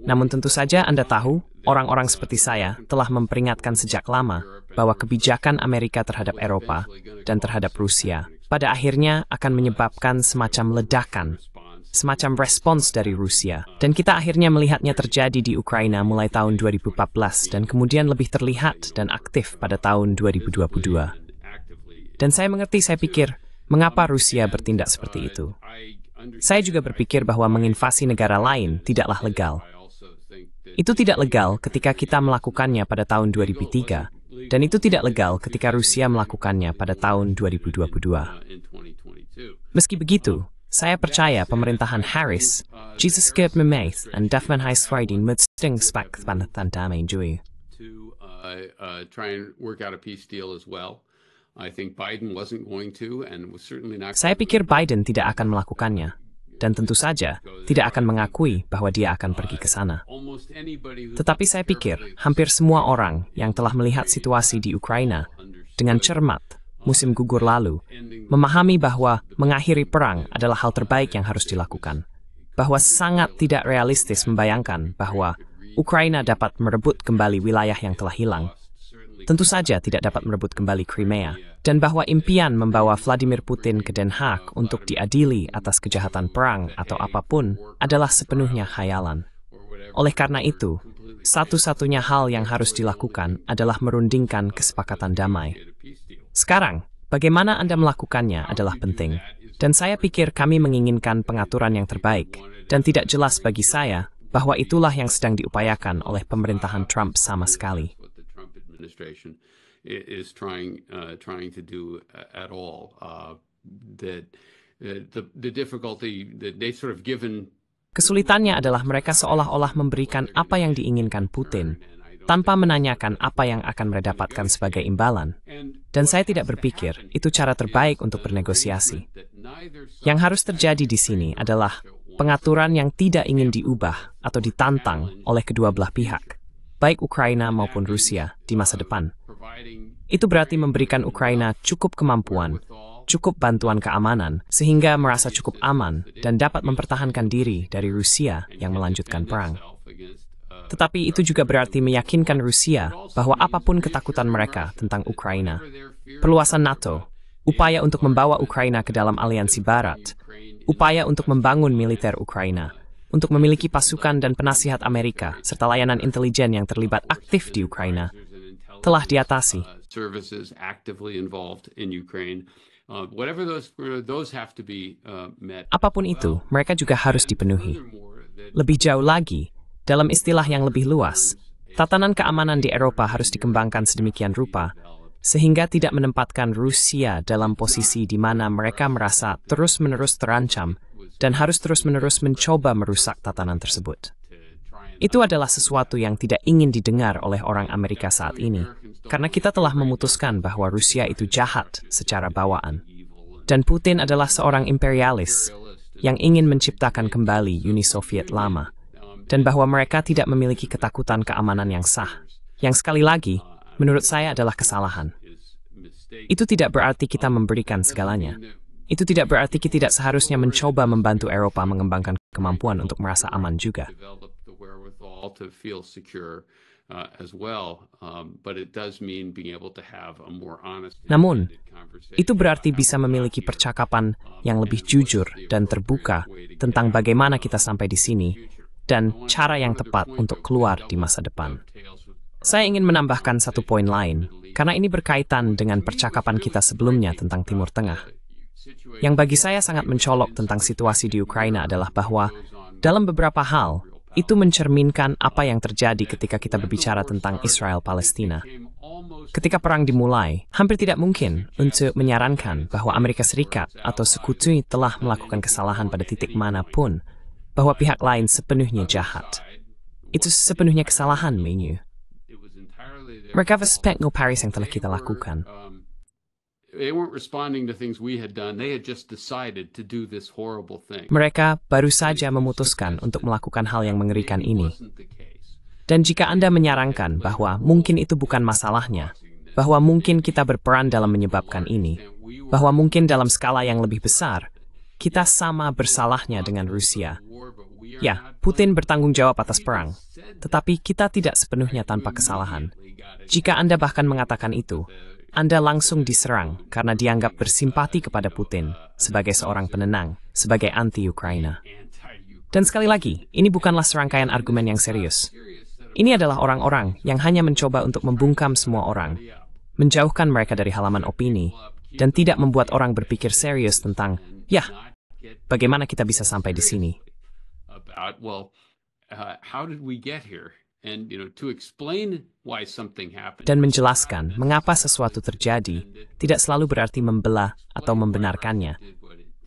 Namun tentu saja Anda tahu, orang-orang seperti saya telah memperingatkan sejak lama bahwa kebijakan Amerika terhadap Eropa dan terhadap Rusia pada akhirnya akan menyebabkan semacam ledakan, semacam respons dari Rusia. Dan kita akhirnya melihatnya terjadi di Ukraina mulai tahun 2014 dan kemudian lebih terlihat dan aktif pada tahun 2022. Dan saya mengerti, saya pikir, mengapa Rusia bertindak seperti itu. Saya juga berpikir bahwa menginvasi negara lain tidaklah legal. Itu tidak legal ketika kita melakukannya pada tahun 2003, dan itu tidak legal ketika Rusia melakukannya pada tahun 2022. Meski begitu, saya percaya pemerintahan Harris, Jesus Gert Memeith, dan Defman Heisfriedin mensting spak tanda menjui. Saya pikir Biden tidak akan melakukannya, dan tentu saja tidak akan mengakui bahwa dia akan pergi ke sana. Tetapi saya pikir hampir semua orang yang telah melihat situasi di Ukraina dengan cermat musim gugur lalu, memahami bahwa mengakhiri perang adalah hal terbaik yang harus dilakukan. Bahwa sangat tidak realistis membayangkan bahwa Ukraina dapat merebut kembali wilayah yang telah hilang. tentu saja tidak dapat merebut kembali Crimea, dan bahwa impian membawa Vladimir Putin ke Den Haag untuk diadili atas kejahatan perang atau apapun adalah sepenuhnya khayalan. Oleh karena itu, satu-satunya hal yang harus dilakukan adalah merundingkan kesepakatan damai. Sekarang, bagaimana Anda melakukannya adalah penting, dan saya pikir kami menginginkan pengaturan yang terbaik, dan tidak jelas bagi saya bahwa itulah yang sedang diupayakan oleh pemerintahan Trump sama sekali. Is trying to do at all. The difficulty that they sort of given. Kesulitannya adalah mereka seolah-olah memberikan apa yang diinginkan Putin, tanpa menanyakan apa yang akan mereka dapatkan sebagai imbalan. Dan saya tidak berpikir itu cara terbaik untuk bernegosiasi. Yang harus terjadi di sini adalah pengaturan yang tidak ingin diubah atau ditantang oleh kedua belah pihak, baik Ukraina maupun Rusia di masa depan. Itu berarti memberikan Ukraina cukup kemampuan, cukup bantuan keamanan, sehingga merasa cukup aman dan dapat mempertahankan diri dari Rusia yang melanjutkan perang. Tetapi itu juga berarti meyakinkan Rusia bahwa apapun ketakutan mereka tentang Ukraina, perluasan NATO, upaya untuk membawa Ukraina ke dalam aliansi Barat, upaya untuk membangun militer Ukraina, untuk memiliki pasukan dan penasihat Amerika, serta layanan intelijen yang terlibat aktif di Ukraina, telah diatasi. Apapun itu, mereka juga harus dipenuhi. Lebih jauh lagi, dalam istilah yang lebih luas, tatanan keamanan di Eropa harus dikembangkan sedemikian rupa, sehingga tidak menempatkan Rusia dalam posisi di mana mereka merasa terus-menerus terancam dan harus terus-menerus mencoba merusak tatanan tersebut. Itu adalah sesuatu yang tidak ingin didengar oleh orang Amerika saat ini, karena kita telah memutuskan bahwa Rusia itu jahat secara bawaan. Dan Putin adalah seorang imperialis yang ingin menciptakan kembali Uni Soviet lama, dan bahwa mereka tidak memiliki ketakutan keamanan yang sah, yang sekali lagi, menurut saya adalah kesalahan. Itu tidak berarti kita memberikan segalanya. Itu tidak berarti kita tidak seharusnya mencoba membantu Eropa mengembangkan kemampuan untuk merasa aman juga. Namun, itu berarti bisa memiliki percakapan yang lebih jujur dan terbuka tentang bagaimana kita sampai di sini dan cara yang tepat untuk keluar di masa depan. Saya ingin menambahkan satu poin lain, karena ini berkaitan dengan percakapan kita sebelumnya tentang Timur Tengah. Yang bagi saya sangat mencolok tentang situasi di Ukraina adalah bahwa, dalam beberapa hal, itu mencerminkan apa yang terjadi ketika kita berbicara tentang Israel-Palestina. Ketika perang dimulai, hampir tidak mungkin untuk menyarankan bahwa Amerika Serikat atau sekutu telah melakukan kesalahan pada titik manapun, bahwa pihak lain sepenuhnya jahat. Itu sepenuhnya kesalahan, Menu. Mereka respect no Paris yang telah kita lakukan. Mereka baru saja memutuskan untuk melakukan hal yang mengerikan ini. Dan jika Anda menyarankan bahwa mungkin itu bukan masalahnya, bahwa mungkin kita berperan dalam menyebabkan ini, bahwa mungkin dalam skala yang lebih besar, kita sama bersalahnya dengan Rusia. Ya, Putin bertanggung jawab atas perang, tetapi kita tidak sepenuhnya tanpa kesalahan. Jika Anda bahkan mengatakan itu, Anda langsung diserang karena dianggap bersimpati kepada Putin sebagai seorang penenang, sebagai anti-Ukraina. Dan sekali lagi, ini bukanlah serangkaian argumen yang serius. Ini adalah orang-orang yang hanya mencoba untuk membungkam semua orang, menjauhkan mereka dari halaman opini, dan tidak membuat orang berpikir serius tentang, ya, bagaimana kita bisa sampai di sini. Dan menjelaskan mengapa sesuatu terjadi tidak selalu berarti membelah atau membenarkannya.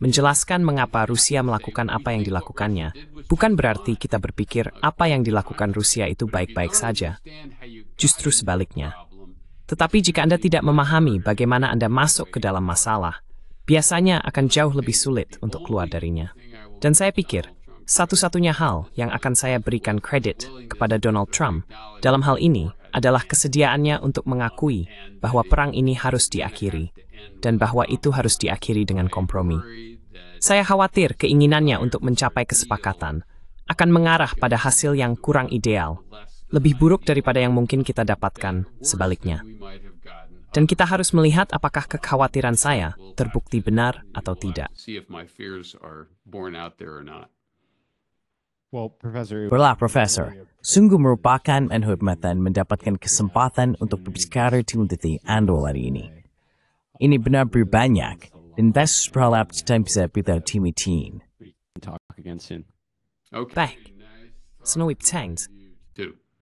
Menjelaskan mengapa Rusia melakukan apa yang dilakukannya bukan berarti kita berpikir apa yang dilakukan Rusia itu baik-baik saja. Justru sebaliknya. Tetapi jika Anda tidak memahami bagaimana Anda masuk ke dalam masalah, biasanya akan jauh lebih sulit untuk keluar darinya. Dan saya pikir, satu-satunya hal yang akan saya berikan kredit kepada Donald Trump dalam hal ini adalah kesediaannya untuk mengakui bahwa perang ini harus diakhiri, dan bahwa itu harus diakhiri dengan kompromi. Saya khawatir keinginannya untuk mencapai kesepakatan akan mengarah pada hasil yang kurang ideal, lebih buruk daripada yang mungkin kita dapatkan sebaliknya. Dan kita harus melihat apakah kekhawatiran saya terbukti benar atau tidak. Baiklah, Profesor. Sungguh merupakan penghormatan mendapatkan kesempatan untuk berbicara Timothy Andol hari ini. Ini benar-benar banyak, dan best berharap kita bisa beritahu Timothy. Talk again soon. Baik. Snowy Tangs.